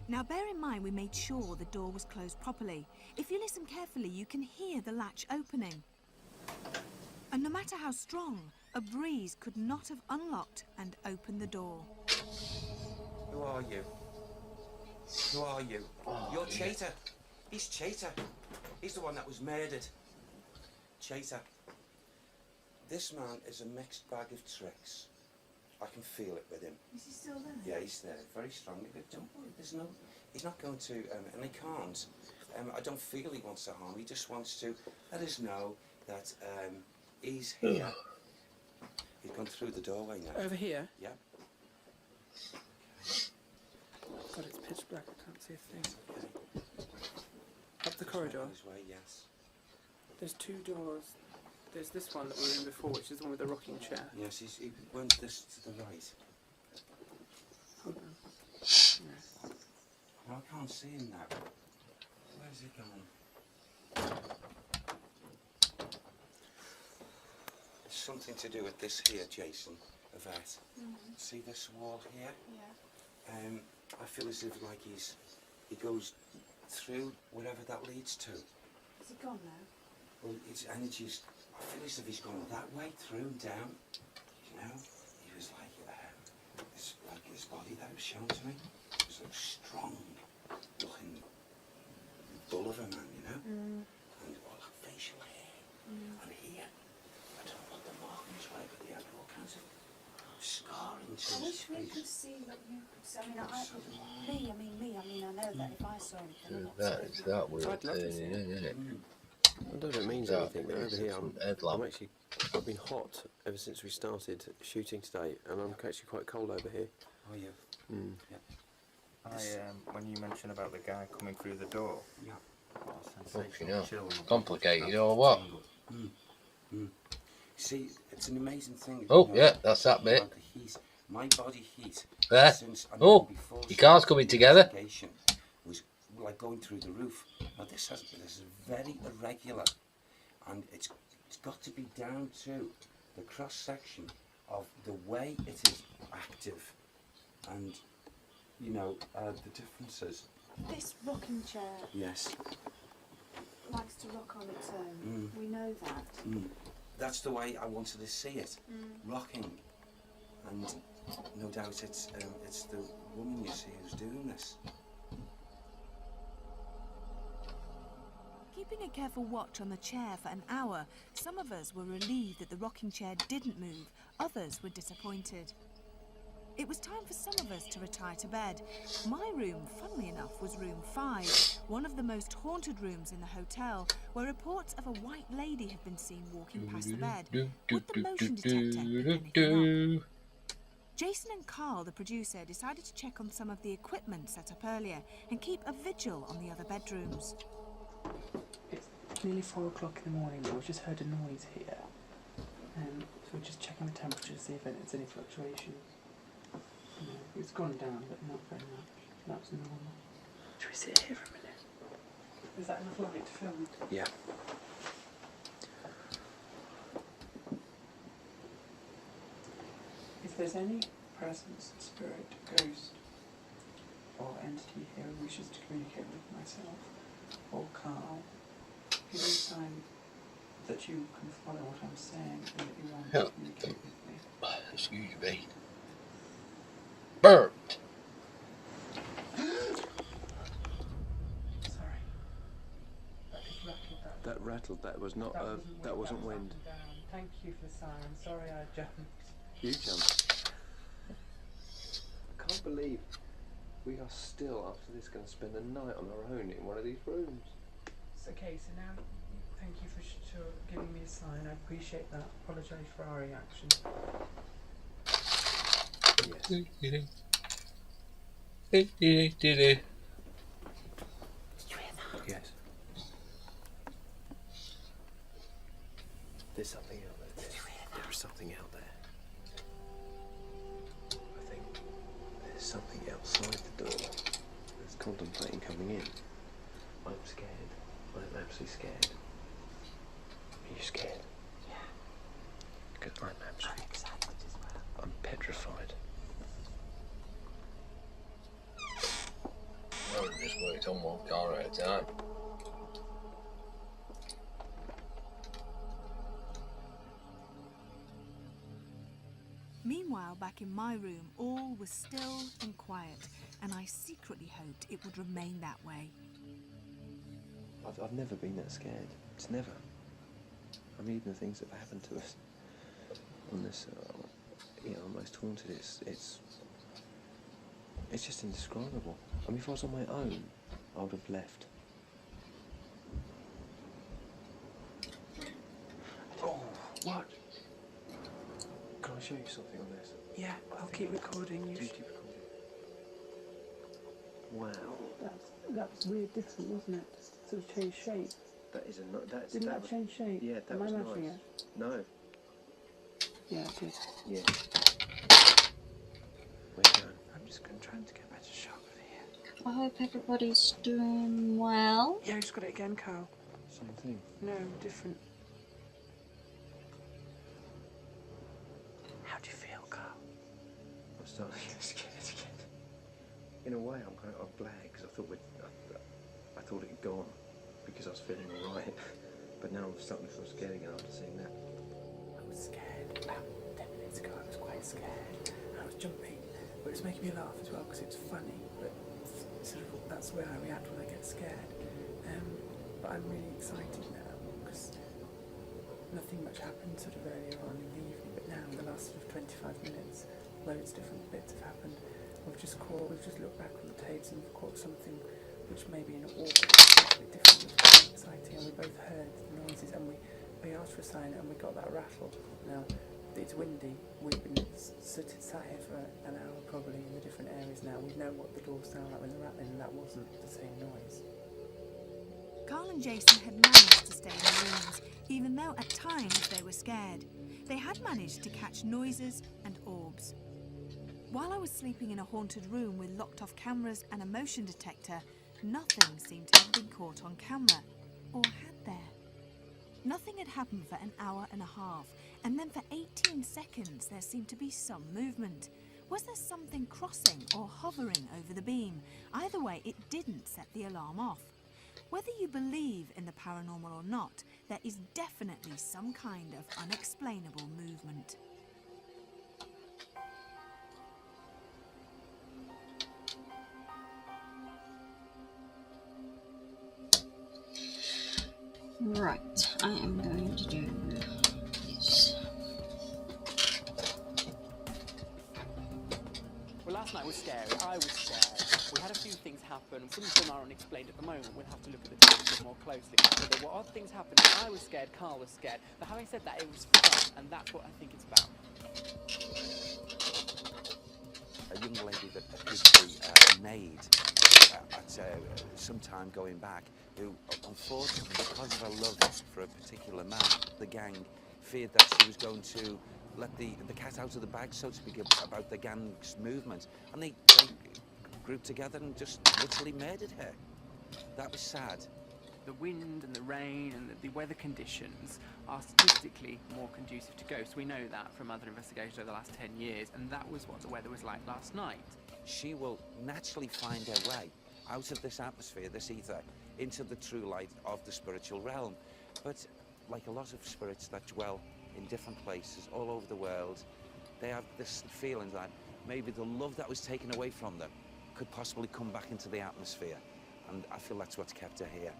Now bear in mind we made sure the door was closed properly. If you listen carefully, you can hear the latch opening. And no matter how strong, a breeze could not have unlocked and opened the door. Who are you? Who are you? You're Chater. He's Chater. He's the one that was murdered. Chater. This man is a mixed bag of tricks. I can feel it with him. Is he still there? Yeah, he's there. Very strong. But don't worry, there's no. He's not going to, and he can't. I don't feel he wants to harm. He just wants to let us know that he's here. He's gone through the doorway now. Over here? Yeah. God, it's pitch black. I can't see a thing. Okay. Up the corridor. On his way, yes. There's two doors. There's this one that we were in before, which is the one with the rocking chair. Yes, he went this to the right. Hold on. Well, I can't see him now. Where's he gone? It's something to do with this here, Jason, Yvette. See this wall here? Yeah. I feel as if like he goes through whatever that leads to. Is he gone now? Well, his energy's. I feel as if he's gone that way through and down. You know, he was like his body that was shown to me. It was a strong looking bull of a man, you know, and all that facial hair. And here, I don't know what the markings were, but they had all kinds of scarring to I his wish we face. could see what you could see. I mean, I know that if I saw anything, I'm not It's that weird I'd love to see turning in, isn't it? I don't know if it means Yeah, anything, but over here I've been hot ever since we started shooting today, and I'm actually quite cold over here. Oh yeah. Mm. When you mentioned about the guy coming through the door, Yeah. Fucking hell. Complicated or what? See, it's an amazing thing. Oh, you know, yeah, that's that bit. about the heat. My body heat since I Oh, before your car's coming together. investigation was like going through the roof. Now this is very irregular, and it's got to be down to the cross section of the way it is active, and you know the differences. This rocking chair Yes. likes to rock on its own. We know that. That's the way I wanted to see it, rocking, and no doubt it's the woman you see who's doing this. Keeping a careful watch on the chair for an hour, some of us were relieved that the rocking chair didn't move, others were disappointed. It was time for some of us to retire to bed. My room, funnily enough, was room 5, one of the most haunted rooms in the hotel, where reports of a white lady had been seen walking past the bed. Would the motion detector pick anything up? Jason and Carl, the producer, decided to check on some of the equipment set up earlier and keep a vigil on the other bedrooms. It's nearly 4 o'clock in the morning, but we've just heard a noise here. So we're just checking the temperature to see if there's any fluctuations. No, it's gone down, but not very much. That's normal. Should we sit here for a minute? Is that enough light to film? Yeah. If there's any presence, spirit, ghost, or entity here who wishes to communicate with myself or Carl, give me a sign that you can follow what I'm saying and that you want to communicate with me. Excuse me. Burped. Sorry. That rattled. That was not. That wasn't wind. Thank you for the siren. Sorry, I jumped. You jumped. I can't believe we are still, after this, going to spend the night on our own in one of these rooms. It's okay, so now thank you for giving me a sign. I appreciate that. Apologise for our reaction. Yes. Yes. There's something out there. There is something out there. I think there's something outside the door that's contemplating coming in. I'm scared. I'm absolutely scared. Are you scared? Yeah. Because I'm absolutely excited as well. I'm petrified. Well, we just worked on one car at a time. Meanwhile, back in my room, all was still and quiet, and I secretly hoped it would remain that way. I've never been that scared. It's never. I mean, even the things that have happened to us on this, Most Haunted, it's just indescribable. I mean, if I was on my own, I would have left. Oh, what? Can I show you something on this? Yeah, I'll keep recording you. Do keep recording. Wow. That was weird, different, wasn't it? Sort of changed shape. That is a Didn't that change shape? Yeah, that was Am I imagining nice. it? No. Yeah, it did. Yeah. Where you going? I'm just trying to get a better shot of here. I hope everybody's doing well. Yeah, I just got it again, Carl. Same thing. No, different. How do you feel, Carl? I'm starting to get scared again. In a way, I'm glad because I thought it had gone because I was feeling all right. But now I'm starting to feel scared again after seeing that. I was scared about 10 minutes ago. I was quite scared. I was jumping, but it's making me laugh as well because it's funny. But sort of that's where I react when I get scared. But I'm really excited now because nothing much happened sort of earlier on in the evening. But now in the last sort of 25 minutes, loads of different bits have happened. We've just looked back on the tapes and we've caught something which may be an awkward, different, was quite exciting, and we both heard the noises and we asked for a sign and we got that rattle. Now, it's windy, we've been sat here for an hour probably in the different areas now. We know what the doors sound like when they're rattling, and that wasn't the same noise. Carl and Jason had managed to stay in the rooms, even though at times they were scared. They had managed to catch noises and orbs. While I was sleeping in a haunted room with locked off cameras and a motion detector, nothing seemed to have been caught on camera. Or had there? Nothing had happened for an hour and a half, and then for 18 seconds there seemed to be some movement. Was there something crossing or hovering over the beam? Either way, it didn't set the alarm off. Whether you believe in the paranormal or not, there is definitely some kind of unexplainable movement. Right, I am going to do this. Well, last night was scary. I was scared. We had a few things happen. Some of them are unexplained at the moment. We'll have to look at the details more closely. But there were odd things happening. I was scared. Carl was scared. But having said that, it was fun, and that's what I think it's about. A young lady that appeared to be a maid at some time going back, who unfortunately, because of her love for a particular man, the gang feared that she was going to let the cat out of the bag, so to speak, about the gang's movement, and they grouped together and just literally murdered her. That was sad. The wind and the rain and the weather conditions are statistically more conducive to ghosts. We know that from other investigations over the last 10 years, and that was what the weather was like last night. She will naturally find her way out of this atmosphere, this ether, into the true light of the spiritual realm. But like a lot of spirits that dwell in different places all over the world, they have this feeling that maybe the love that was taken away from them could possibly come back into the atmosphere. And I feel that's what's kept her here.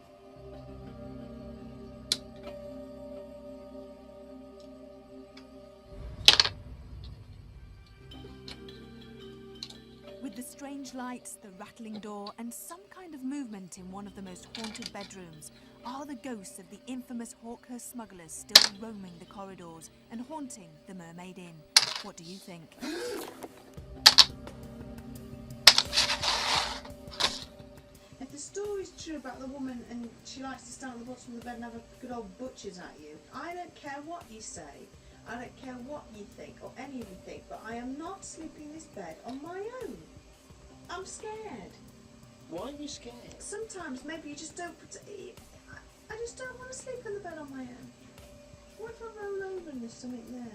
With the strange lights, the rattling door, and some kind of movement in one of the most haunted bedrooms, are the ghosts of the infamous Hawkhurst smugglers still roaming the corridors and haunting the Mermaid Inn? What do you think? If the story's true about the woman and she likes to stand at the bottom of the bed and have a good old butchers at you, I don't care what you say, I don't care what you think or any of you think, but I am not sleeping in this bed on my own. I'm scared. Why are you scared? Sometimes maybe you just don't I just don't want to sleep in the bed on my own. What if I roll over and there's something there?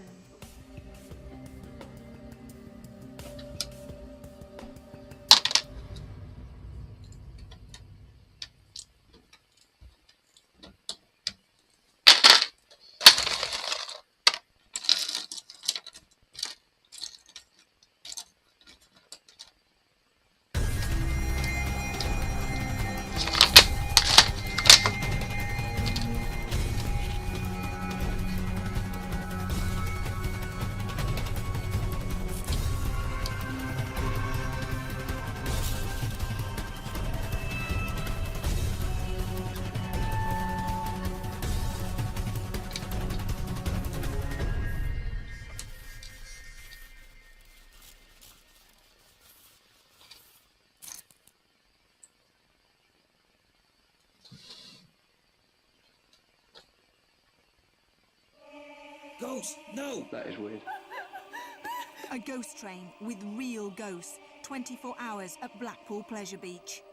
Ghost, no! That is weird. A ghost train with real ghosts, 24 hours at Blackpool Pleasure Beach.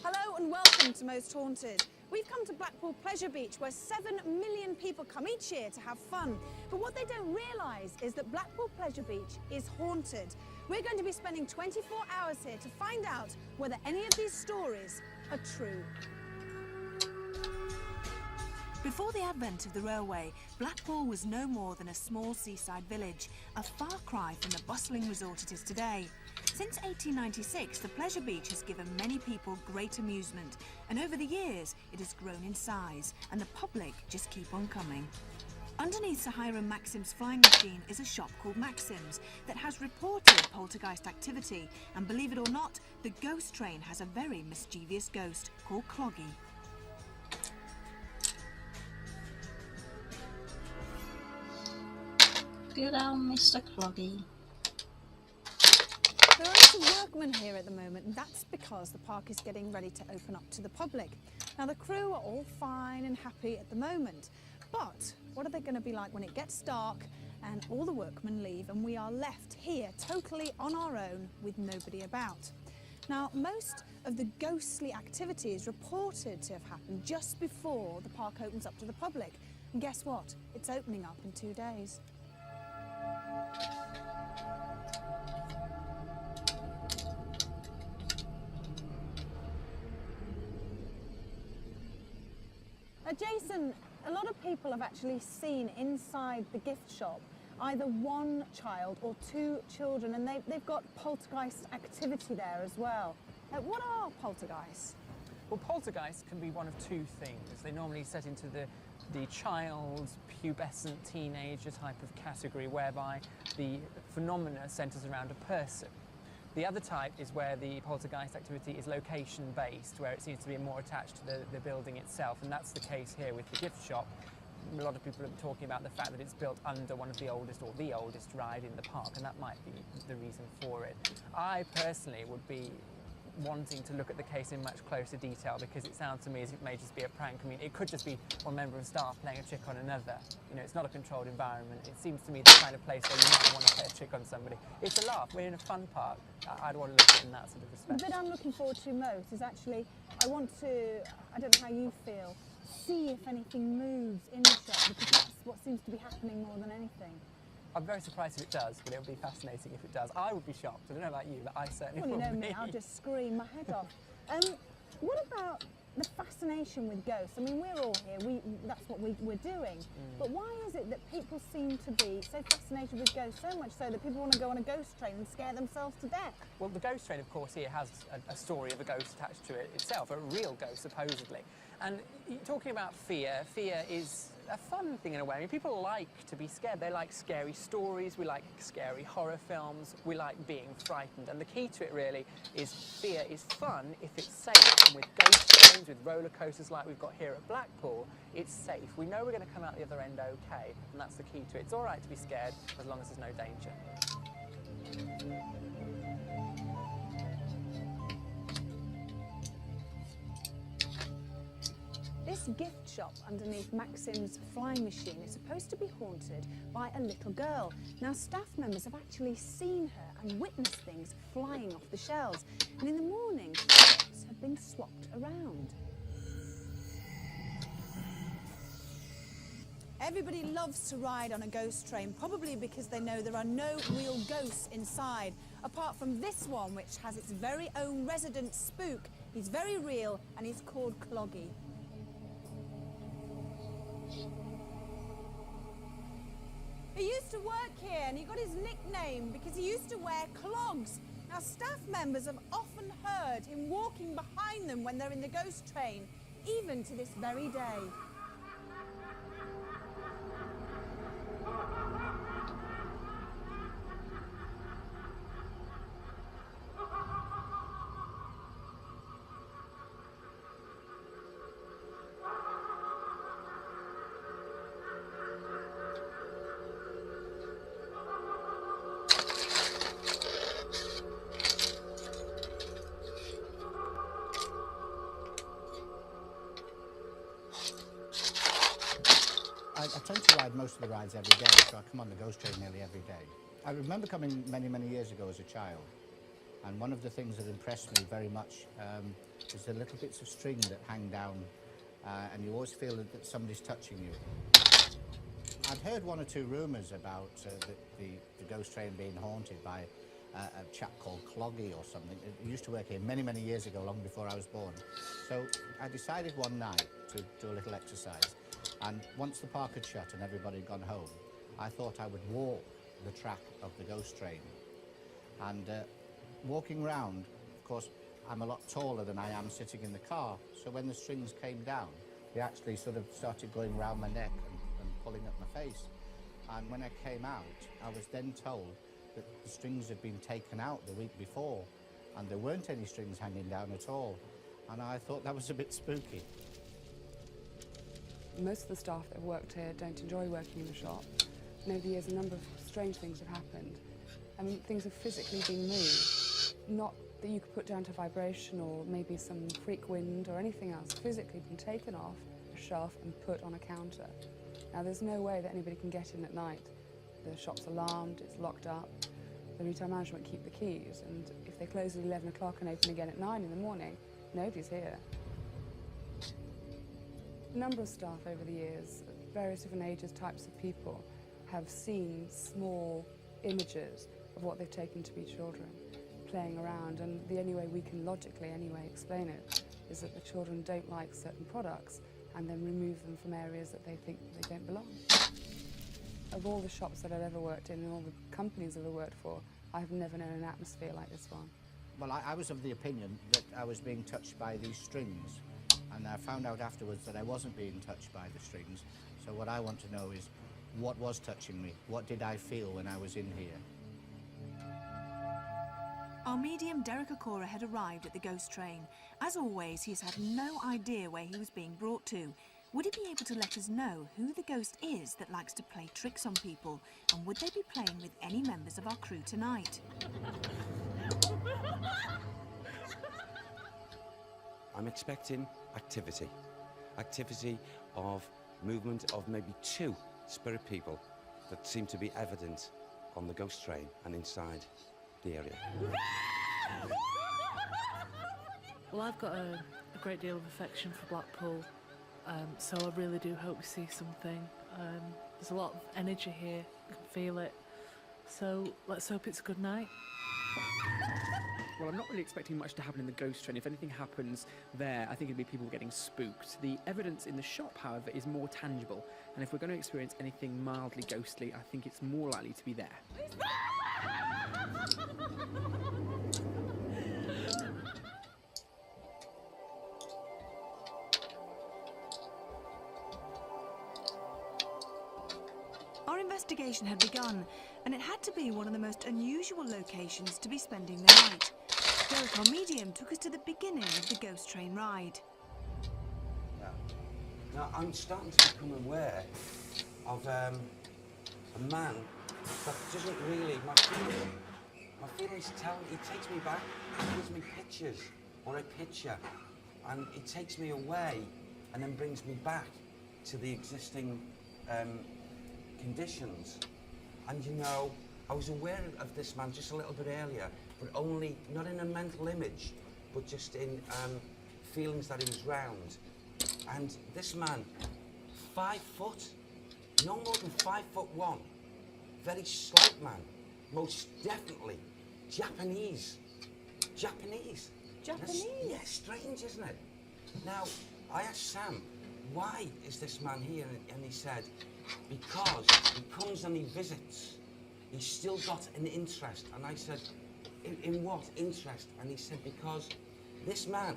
Hello and welcome to Most Haunted. We've come to Blackpool Pleasure Beach, where 7 million people come each year to have fun. But what they don't realise is that Blackpool Pleasure Beach is haunted. We're going to be spending 24 hours here to find out whether any of these stories are true. Before the advent of the railway, Blackpool was no more than a small seaside village, a far cry from the bustling resort it is today. Since 1896, the Pleasure Beach has given many people great amusement, and over the years it has grown in size, and the public just keep on coming. Underneath Sir Hiram Maxim's flying machine is a shop called Maxim's that has reported poltergeist activity, and believe it or not, the ghost train has a very mischievous ghost called Cloggy. Good old Mr. Cloggy. There are lots of workmen here at the moment, and that's because the park is getting ready to open up to the public. Now, the crew are all fine and happy at the moment, but what are they going to be like when it gets dark and all the workmen leave and we are left here totally on our own with nobody about? Now, most of the ghostly activity is reported to have happened just before the park opens up to the public. And guess what? It's opening up in 2 days. Jason, a lot of people have actually seen inside the gift shop either one child or two children, and they've got poltergeist activity there as well. What are poltergeists? Well, poltergeists can be one of two things. They normally set into the child, pubescent, teenager type of category, whereby the phenomena centres around a person. The other type is where the poltergeist activity is location-based, where it seems to be more attached to the building itself, and that's the case here with the gift shop. A lot of people are talking about the fact that it's built under one of the oldest, or the oldest ride in the park, and that might be the reason for it. I personally would be wanting to look at the case in much closer detail, because it sounds to me as if it may just be a prank. I mean, it could just be one member of staff playing a trick on another. You know, it's not a controlled environment. It seems to me the kind of place where you might want to play a trick on somebody. It's a laugh. We're in a fun park. I'd want to look at it in that sort of respect. The bit I'm looking forward to most is actually, I want to, I don't know how you feel, see if anything moves in the shop, because that's what seems to be happening more than anything. I'm very surprised if it does, but it would be fascinating if it does. I would be shocked. I don't know about you, but I certainly would be. Well, you know me, I'll just scream my head off. What about the fascination with ghosts? I mean, we're all here, that's what we're doing. But why is it that people seem to be so fascinated with ghosts, so much so that people want to go on a ghost train and scare themselves to death? Well, the ghost train, of course, here has a story of a ghost attached to it itself, a real ghost, supposedly. And talking about fear, fear is a fun thing in a way. I mean, people like to be scared. They like scary stories. We like scary horror films. We like being frightened. And the key to it really is fear is fun if it's safe. And with ghost trains, with roller coasters like we've got here at Blackpool, it's safe. We know we're going to come out the other end okay, and that's the key to it. It's all right to be scared as long as there's no danger. This gift shop underneath Maxim's flying machine is supposed to be haunted by a little girl. Now, staff members have actually seen her and witnessed things flying off the shelves. And in the morning, shops have been swapped around. Everybody loves to ride on a ghost train, probably because they know there are no real ghosts inside, apart from this one, which has its very own resident spook. He's very real, and he's called Cloggy. He used to work here, and he got his nickname because he used to wear clogs. Now, staff members have often heard him walking behind them when they're in the ghost train, even to this very day. I tend to ride most of the rides every day, so I come on the ghost train nearly every day. I remember coming many, many years ago as a child, and one of the things that impressed me very much is the little bits of string that hang down, and you always feel that somebody's touching you. I'd heard one or two rumours about the ghost train being haunted by a chap called Cloggy or something. He used to work here many, many years ago, long before I was born. So I decided one night to do a little exercise. And once the park had shut and everybody had gone home, I thought I would walk the track of the ghost train. And walking round, of course, I'm a lot taller than I am sitting in the car, so when the strings came down, they actually sort of started going round my neck and pulling up my face. And when I came out, I was then told that the strings had been taken out the week before, and there weren't any strings hanging down at all. And I thought that was a bit spooky. Most of the staff that have worked here don't enjoy working in the shop. And over the years, a number of strange things have happened. I mean, things have physically been moved, not that you could put down to vibration or maybe some freak wind or anything else, physically been taken off a shelf and put on a counter. Now, there's no way that anybody can get in at night. The shop's alarmed, it's locked up. The retail management keep the keys, and if they close at 11 o'clock and open again at 9 in the morning, nobody's here. A number of staff over the years, various different ages, types of people, have seen small images of what they've taken to be children playing around, and the only way we can logically anyway explain it is that the children don't like certain products and then remove them from areas that they think they don't belong. Of all the shops that I've ever worked in and all the companies I've ever worked for, I've never known an atmosphere like this one. Well, I was of the opinion that I was being touched by these strings, and I found out afterwards that I wasn't being touched by the strings. So what I want to know is, what was touching me? What did I feel when I was in here? Our medium Derek Okora had arrived at the ghost train. As always, he's had no idea where he was being brought to. Would he be able to let us know who the ghost is that likes to play tricks on people? And would they be playing with any members of our crew tonight? I'm expecting activity. Activity of movement of maybe 2 spirit people that seem to be evident on the ghost train and inside the area. Well, I've got a great deal of affection for Blackpool, so I really do hope we see something. There's a lot of energy here, I can feel it. So let's hope it's a good night. Well, I'm not really expecting much to happen in the ghost train. If anything happens there, I think it'd be people getting spooked. The evidence in the shop, however, is more tangible. And if we're going to experience anything mildly ghostly, I think it's more likely to be there. Our investigation had begun, and it had to be one of the most unusual locations to be spending the night. Derek, our medium, took us to the beginning of the ghost train ride. Now, I'm starting to become aware of a man that doesn't really, my feelings tell me, he takes me back, he gives me pictures, or a picture, and it takes me away and then brings me back to the existing conditions. And you know, I was aware of this man just a little bit earlier, but only, not in a mental image, but just in feelings that he was round. And this man, 5 foot, no more than 5'1", very slight man, most definitely Japanese. Japanese? Yeah, strange, isn't it? Now, I asked Sam, why is this man here? And he said, because he comes and he visits. He's still got an interest. And I said, in what interest? And he said, because this man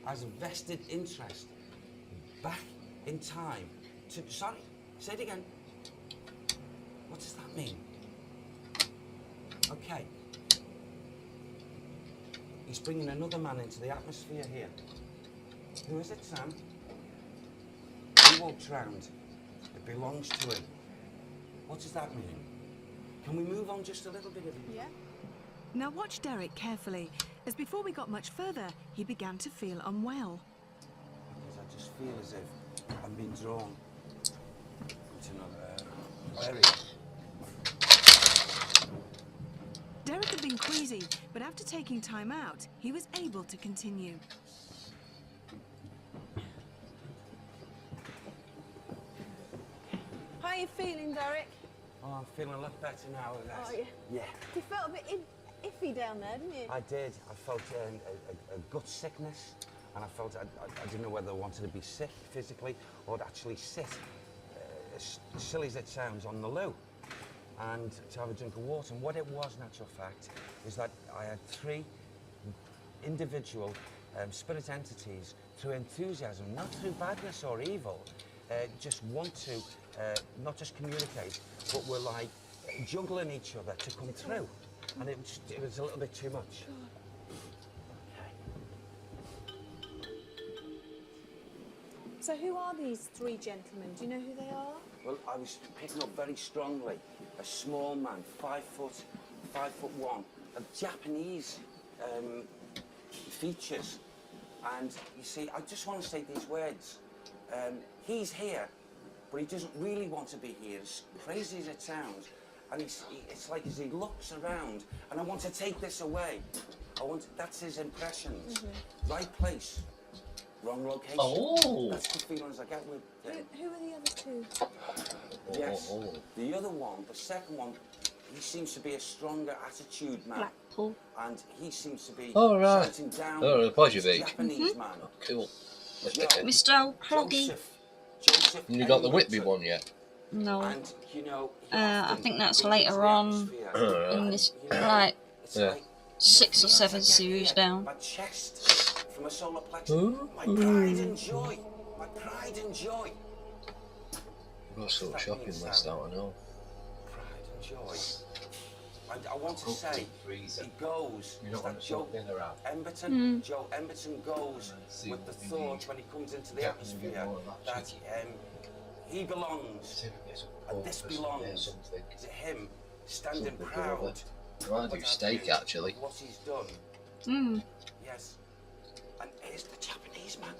has a vested interest back in time to, sorry, say it again. What does that mean? Okay. He's bringing another man into the atmosphere here. Who is it, Sam? He walks round. It belongs to him. What does that mean? Can we move on just a little bit? Yeah. Now watch Derek carefully, as before we got much further, he began to feel unwell. Because I just feel as if I'm being drawn into another area. Derek had been queasy, but after taking time out, he was able to continue. How are you feeling, Derek? Oh, I'm feeling a lot better now. Oh, yeah. Yeah. You felt a bit iffy down there, didn't you? I did. I felt a gut sickness, and I felt I didn't know whether I wanted to be sick physically or to actually sit, as silly as it sounds, on the loo and to have a drink of water. And what it was, in actual fact, is that I had 3 individual spirit entities, through enthusiasm, not through badness or evil, just want to not just communicate, but were like juggling each other to come through. And it was a little bit too much. So who are these 3 gentlemen? Do you know who they are? Well, I was picking up very strongly a small man, 5 foot, 5'1", of Japanese features. And you see, I just want to say these words. He's here, but he doesn't really want to be here, as crazy as it sounds. And it's like as he looks around, and I want to take this away. That's his impressions. Right place, wrong location. Oh. That's the feelings I get with Who are the other two? Yes. The other one, the second one, he seems to be a stronger attitude man. Blackpool. And he seems to be right. shouting down Oh, pleasure, this Beach. Japanese man. Cool. Mr. O'Cloggy. Joseph You got the Whitby one yet? No. And, you know, I think that's later on in this, like, 6 or 7 series down. My chest from a solar plexus. My pride and joy. My pride and joy. I've got a sort of shopping list out, I know. Pride and joy. And I want to say, he goes, You don't want to sort dinner out. Emberton, Joe Emberton goes with the thought when he comes into the atmosphere that he belongs, and this belongs to him, standing proud. I want to do steak, actually. What he's done. Mm. Yes. And here's the Japanese man.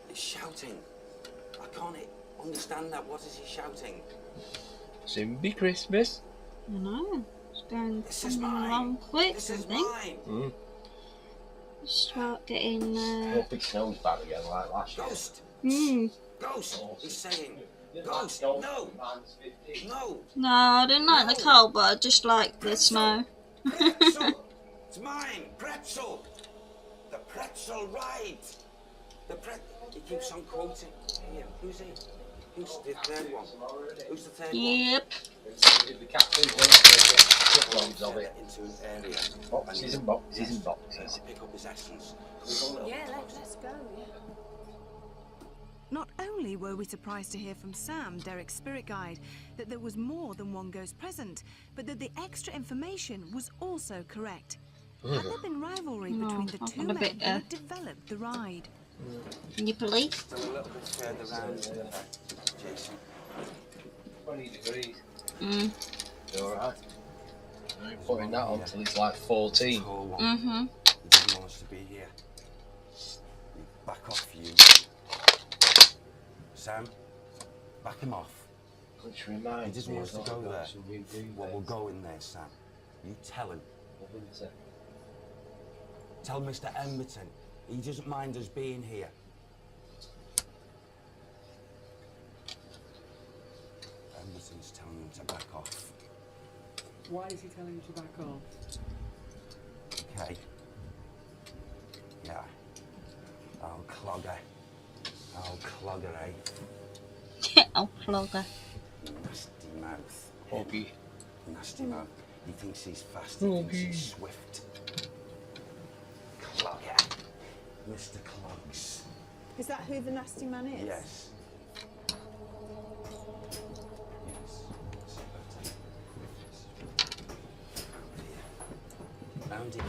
He's shouting. I can't understand that. What is he shouting? Soon Christmas. I know. It's going This is mine. along quick, This I is think. mine. Start getting. Hope it snows back again like last year. Ghost. Mm. Ghost. He's saying. Ghost. No. No. No, I didn't like the cold, but I just like the snow. Pretzel. It's mine. Pretzel. The pretzel ride. He keeps on quoting. Here, who's he? Who's the third one? Who's the third one? Yep. The captain's going to of it. Into an area. Boxes and boxes and boxes. Pick up his essence. Yeah, let's go. Yeah. Not only were we surprised to hear from Sam, Derek's spirit guide, that there was more than one ghost present, but that the extra information was also correct. Had there been rivalry between the two men who had developed the ride? Nipply. Still a little bit further round, Jason. 20 degrees. Mm. You alright? I ain't putting that on till it's like 14. Mm-hmm. He doesn't want us to be here. Back off, you. Sam, back him off. Which reminds He doesn't me want us of to go what there. some new green Well, we'll beds. go in there, Sam. You tell him. What will you say? Tell Mr. Emberton. He doesn't mind us being here. Emberton's telling him to back off. Why is he telling you to back off? Okay. Yeah. Oh, clogger. Oh, clogger, eh? Oh, clogger. Nasty mouth. Hobby. Nasty mouth. He thinks he's fast, he thinks he's swift. Clogger. Mr. Clogs. Is that who the nasty man is? Yes. Round here.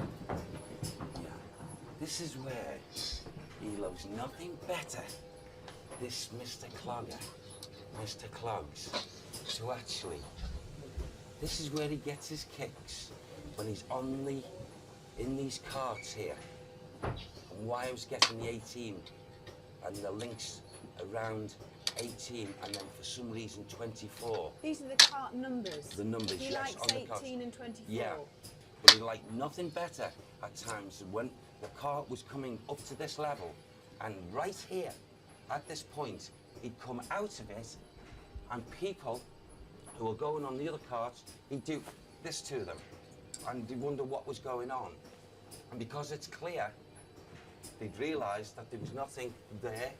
Yeah. This is where he loves nothing better. This Mr. Clogger, Mr. Clogs, to actually. This is where he gets his kicks when he's in these carts here. And why I was getting the 18 and the links around 18 and then for some reason 24. These are the cart numbers. The numbers, he yes, likes on the cart. 18 and 24. Yeah, but he liked nothing better at times than when the cart was coming up to this level and right here at this point he'd come out of it and people who were going on the other carts, he'd do this to them and they'd wonder what was going on. And because it's clear, they'd realise that there was nothing there,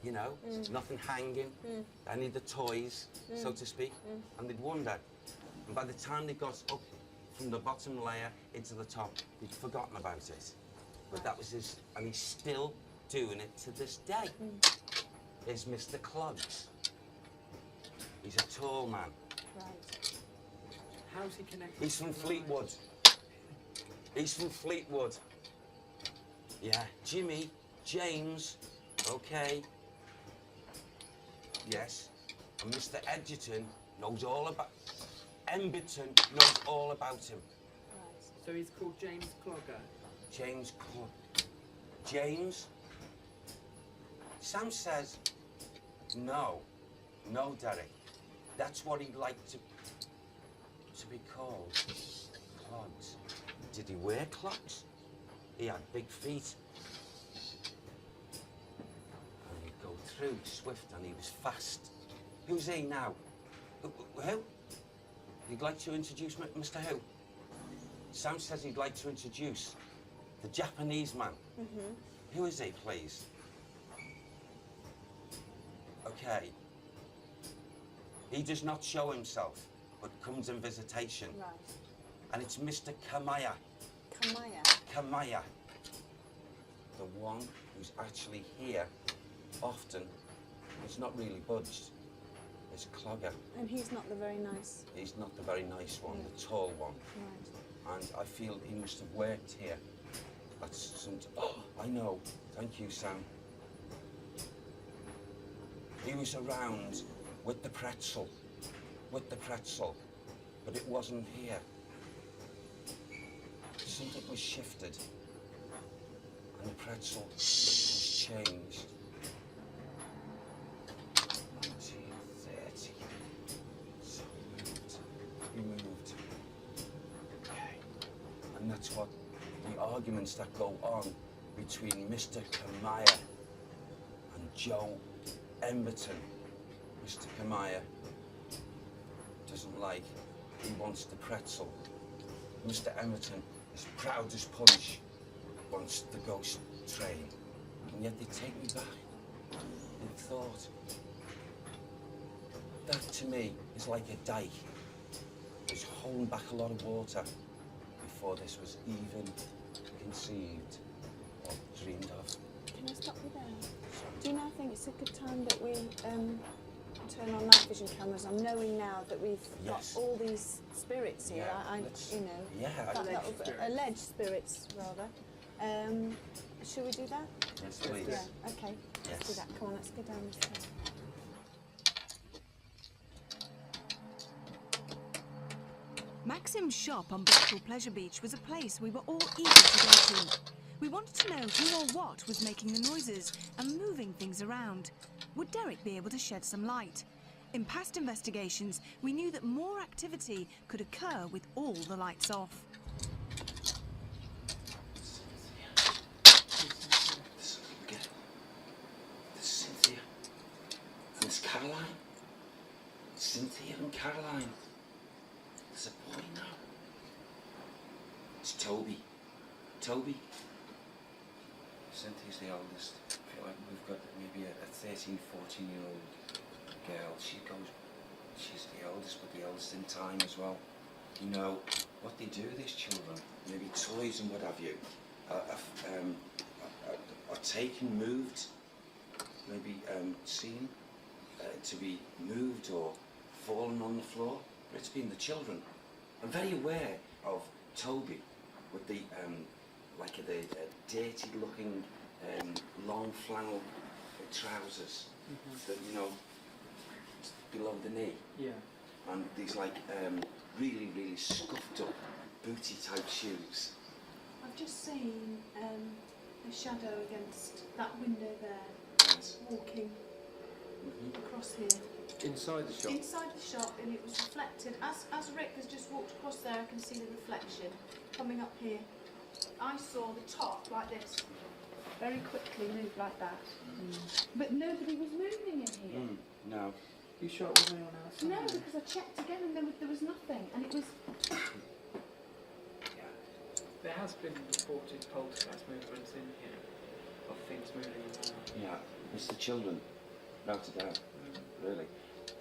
you know, nothing hanging, any of the toys, so to speak, and they'd wonder. And by the time they got up from the bottom layer into the top, they'd forgotten about it. But that was his, and he's still doing it to this day. Is Mr. Clogs. He's a tall man. Right. How's he connected? He's from Fleetwood. He's from Fleetwood. Yeah, Jimmy, James, okay. Yes. And Mr. Edgerton knows all about... Emberton knows all about him. So he's called James Clogger. James Clogger. James? Sam says no. No, Derek. That's what he'd like to be called. Clogs. Did he wear clogs? He had big feet. And he'd go through swift and he was fast. Who's he now? Who? You'd like to introduce Mr. Who? Sam says he'd like to introduce the Japanese man. Mm-hmm. Who is he, please? Okay. He does not show himself, but comes in visitation. Right. And it's Mr. Kamaya. Kamaya. Kamaya. The one who's actually here often, who's not really budged, is Clogger. And he's not the very nice. He's not the very nice one, the tall one. Right. And I feel he must have worked here at some... Oh, I know. Thank you, Sam. He was around with the pretzel. With the pretzel. But it wasn't here. Something was shifted. And the pretzel was changed. 1930. So he moved. Okay. And that's what the arguments that go on between Mr. Kamaya and Joe Emberton. Mr. Kamaya doesn't like, he wants the pretzel. Mr. Emberton is proud as punch, wants the ghost train. And yet they take me back in thought. That to me is like a dike. It's holding back a lot of water before this was even conceived or dreamed of. Can I stop you there? Do you now think it's a good time that we turn on night vision cameras? I'm knowing now that we've got all these spirits here. Yeah, alleged spirits rather. Shall we do that? Yes, please. Yeah. Okay. Let's do that. Come on, let's go down this way. Maxim's shop on Blackpool Pleasure Beach was a place we were all eager to go to. We wanted to know who or what was making the noises and moving things around. Would Derek be able to shed some light? In past investigations, we knew that more activity could occur with all the lights off. There's Cynthia. And there's Caroline. Cynthia and Caroline. There's a boy now. It's Toby. Toby. Cynthia's the oldest. I feel like we've got maybe a 13, 14-year-old girl. She's the oldest, but the oldest in time as well. You know, what they do, these children, maybe toys and what have you, are taken, moved, maybe seen to be moved or fallen on the floor. But it's been the children. I'm very aware of Toby with the dirty-looking long flannel trousers that, you know, below the knee. Yeah. And these really, really scuffed up booty type shoes. I've just seen a shadow against that window there, walking across here. Inside the shop? Inside the shop, and it was reflected. As Rick has just walked across there, I can see the reflection coming up here. I saw the top like this, very quickly move like that. But nobody was moving in here. No. You sure it wasn't anyone else? No, because I checked again and there was nothing, and it was... There has been reported poltergeist movements in here, of things moving around. Yeah, it's the children, without a doubt, really.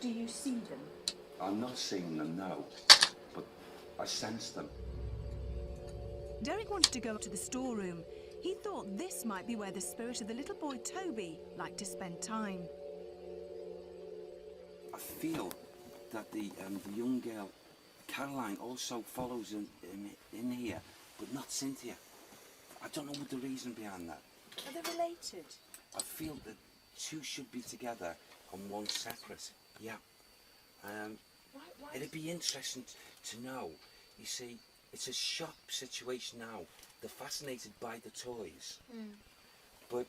Do you see them? I'm not seeing them, no, but I sense them. Derek wanted to go to the storeroom. He thought this might be where the spirit of the little boy Toby liked to spend time. I feel that the young girl, Caroline, also follows in here, but not Cynthia. I don't know what the reason behind that. Are they related? I feel that two should be together and one separate. Yeah. It'd be interesting to know. You see, it's a shop situation now. They're fascinated by the toys. But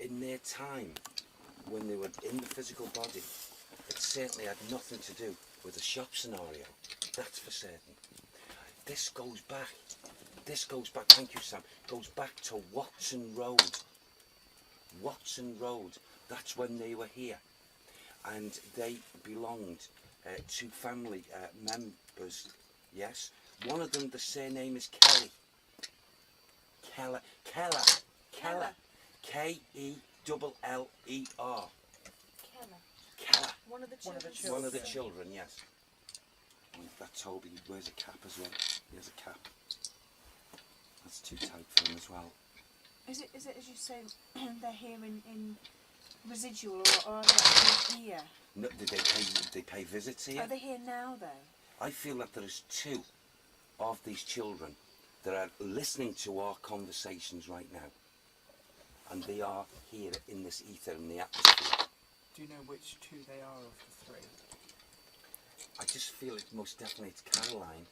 in their time, when they were in the physical body, it certainly had nothing to do with the shop scenario. That's for certain. This goes back, thank you Sam, goes back to Watson Road. Watson Road, that's when they were here. And they belonged to family members, yes. One of them, the surname is Kelly. Keller. K-E-L-L-E-R. Keller. One of the children. One of the children, yes. And that Toby wears a cap as well. He has a cap. That's too tight for him as well. Is it as you say, they're here in residual, or are they actually here? No, they pay visits here? Are they here now, though? I feel that there is two of these children that are listening to our conversations right now. And they are here in this ether, in the atmosphere. Do you know which two they are of the three? I just feel it most definitely it's Caroline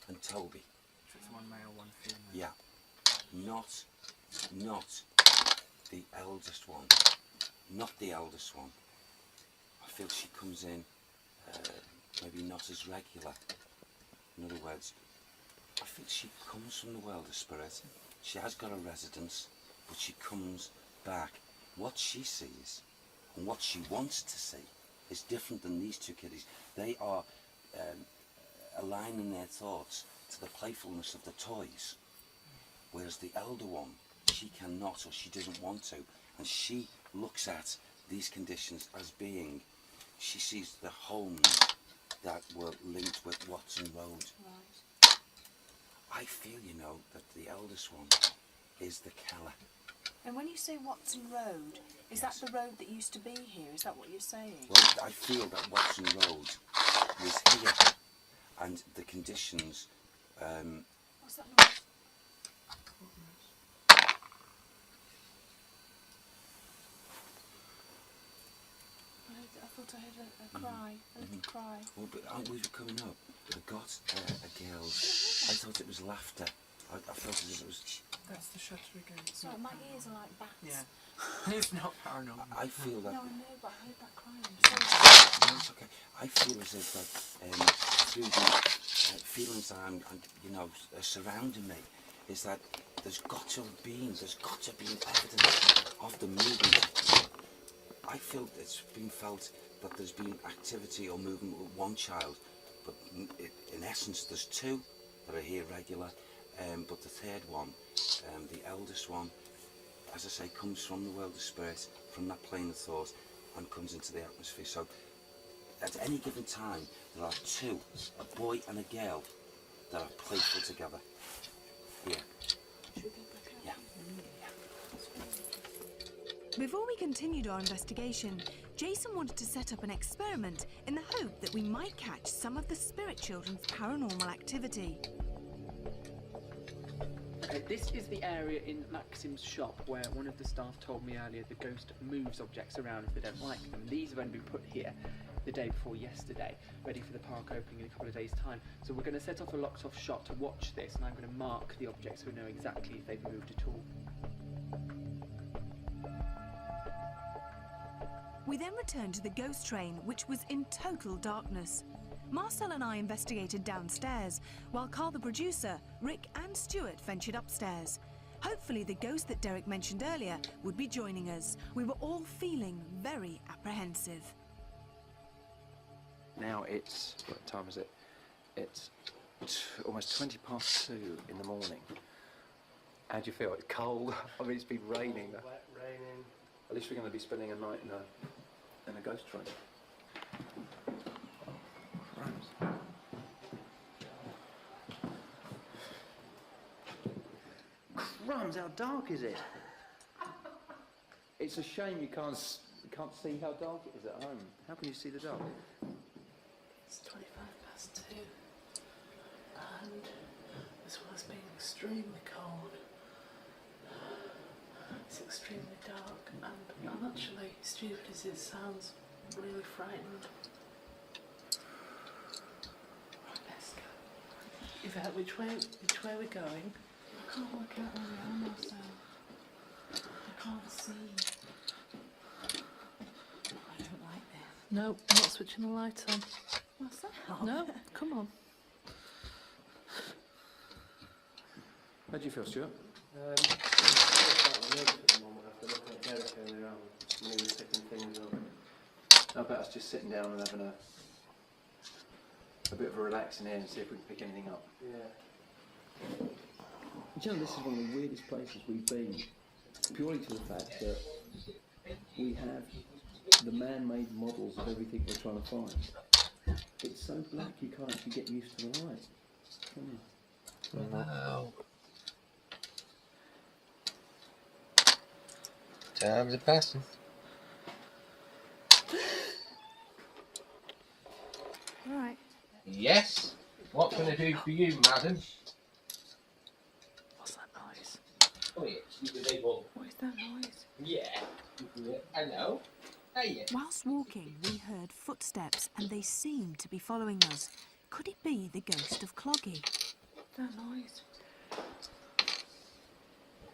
and Toby. So it's one male, one female. Yeah. Not the eldest one. Not the eldest one. I feel she comes in maybe not as regular. In other words, I feel she comes from the world of spirit. She has got a residence, but she comes back. What she sees and what she wants to see is different than these two kiddies. They are aligning their thoughts to the playfulness of the toys, whereas the elder one, she cannot or she doesn't want to, and she looks at these conditions as being, she sees the homes that were linked with Watson Road. Right. I feel, you know, that the eldest one is the Keller. And when you say Watson Road, is that the road that used to be here? Is that what you're saying? Well, I feel that Watson Road was here, and the conditions. What's that noise? I thought I heard a cry, a little cry. Well, but aren't we coming up? I got a girl. I thought it was laughter. I felt as if it was. That's the shutter again. Sorry, my ears are like bats. Yeah. It's not paranormal. I feel that. No, I know, but I heard that crying. No, it's okay. I feel as if that through the feelings that I'm you know, surrounding me, is that there's got to have been evidence of the movement. I feel it's been felt that there's been activity or movement with one child, but in essence there's two that are here regular, but the third one, the eldest one, as I say, comes from the world of spirit, from that plane of thought, and comes into the atmosphere. So at any given time there are two, a boy and a girl, that are playful together. Here. Yeah. Before we continued our investigation, Jason wanted to set up an experiment in the hope that we might catch some of the spirit children's paranormal activity. Okay, this is the area in Maxim's shop where one of the staff told me earlier the ghost moves objects around if they don't like them. These have only been put here the day before yesterday, ready for the park opening in a couple of days' time. So we're going to set off a locked-off shot to watch this, and I'm going to mark the objects so we know exactly if they've moved at all. We then returned to the ghost train, which was in total darkness. Marcel and I investigated downstairs, while Carl the producer, Rick and Stuart ventured upstairs. Hopefully the ghost that Derek mentioned earlier would be joining us. We were all feeling very apprehensive. Now it's, what time is it? It's almost 20 past 2 in the morning. How do you feel? It's cold. I mean, it's been raining. Cold, wet, raining. At least we're going to be spending a night in a ghost train. Crumbs, how dark is it? It's a shame you can't see how dark it is at home. How can you see the dark? It's 25 past 2, and as well as being extremely cold, it's extremely dark, and I'm actually, stupid as it sounds, really frightened. Right, let's go. Yvette, which way are we going? I can't work out where we are myself. I can't see. I don't like this. No, I'm not switching the light on. What's that? No, come on. How do you feel, Stuart? After looking at Derek earlier on, maybe picking things up. I bet us just sitting down and having a bit of a relax in here and see if we can pick anything up. Yeah. Do you know, this is one of the weirdest places we've been, purely to the fact that we have the man-made models of everything we're trying to find. It's so black you can't actually get used to the light. Can you? Wow. Times are passing. Right. Yes. What can I do for you, madam? What's that noise? Oh yeah, you can leave all. What is that noise? Yeah. Hello. Hey. Whilst walking, we heard footsteps and they seemed to be following us. Could it be the ghost of Cloggy? That noise.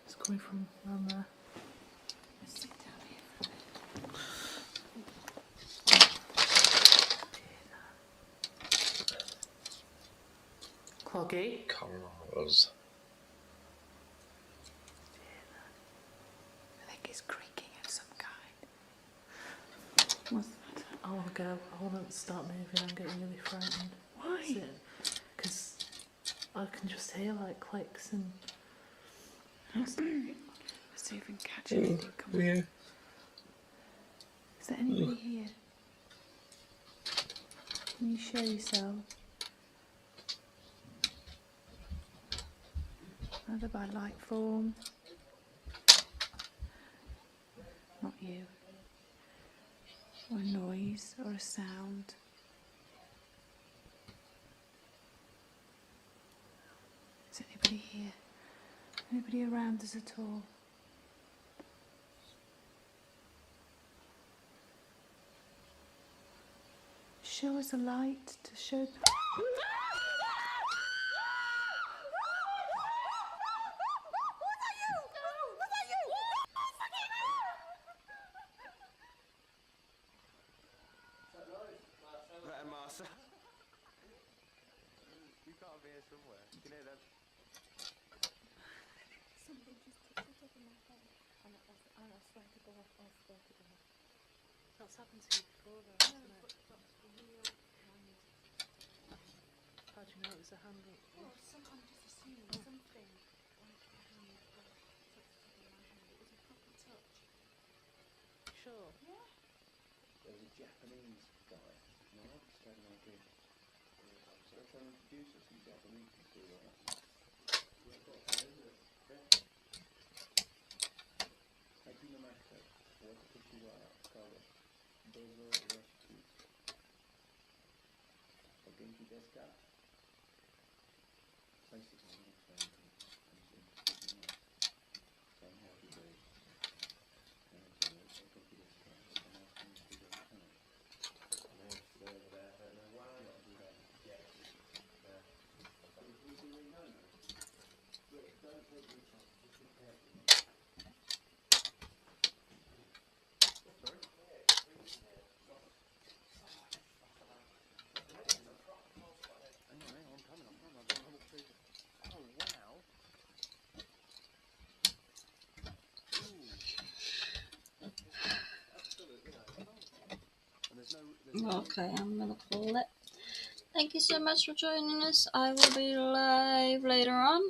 It's coming from around there. Let's sit down here for a bit. Cloggy. Corals. I think it's creaking of some kind. What's that? I want to go. I want to start moving. I'm getting really frightened. Why? Because I can just hear like clicks and. Let's see if we can catch anything. Come on. Yeah. Is there anybody here? Can you show yourself? Either by light form. Not you. Or a noise or a sound. Is anybody here? Anybody around us at all? Show us a light to show. You can't be here somewhere. You can hear that. Something just ticked up in my head. And I swear to God, I swear to God. That's happened to you before, though, hasn't it? That's real hand. How do you know it was a hand? Well, I'm just assuming something like a hand touched the top of my hand. It was a proper touch. Sure. Yeah. There was a Japanese guy. No, I just had an idea. So I'm trying to introduce us in Japanese and see what happens. Hakinamashita, Watakushiwa Kawa, Dozo Urashiki. O genki desu ka? Basically, I'm saying saying how to do it. And so, o genki desu ka? I'm asking you to do it. And then it's over there, I don't know why I do that. Yeah. We do we know now? Look, don't take your time, just be careful. Sorry? Hang on, I'm coming. I've got to walk through. Oh, wow. Ooh. Absolutely. And there's no... Okay, I'm gonna call it. Thank you so much for joining us. I will be live later on.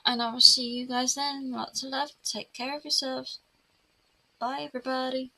And I will see you guys then. Lots of love. Take care of yourselves. Bye, everybody.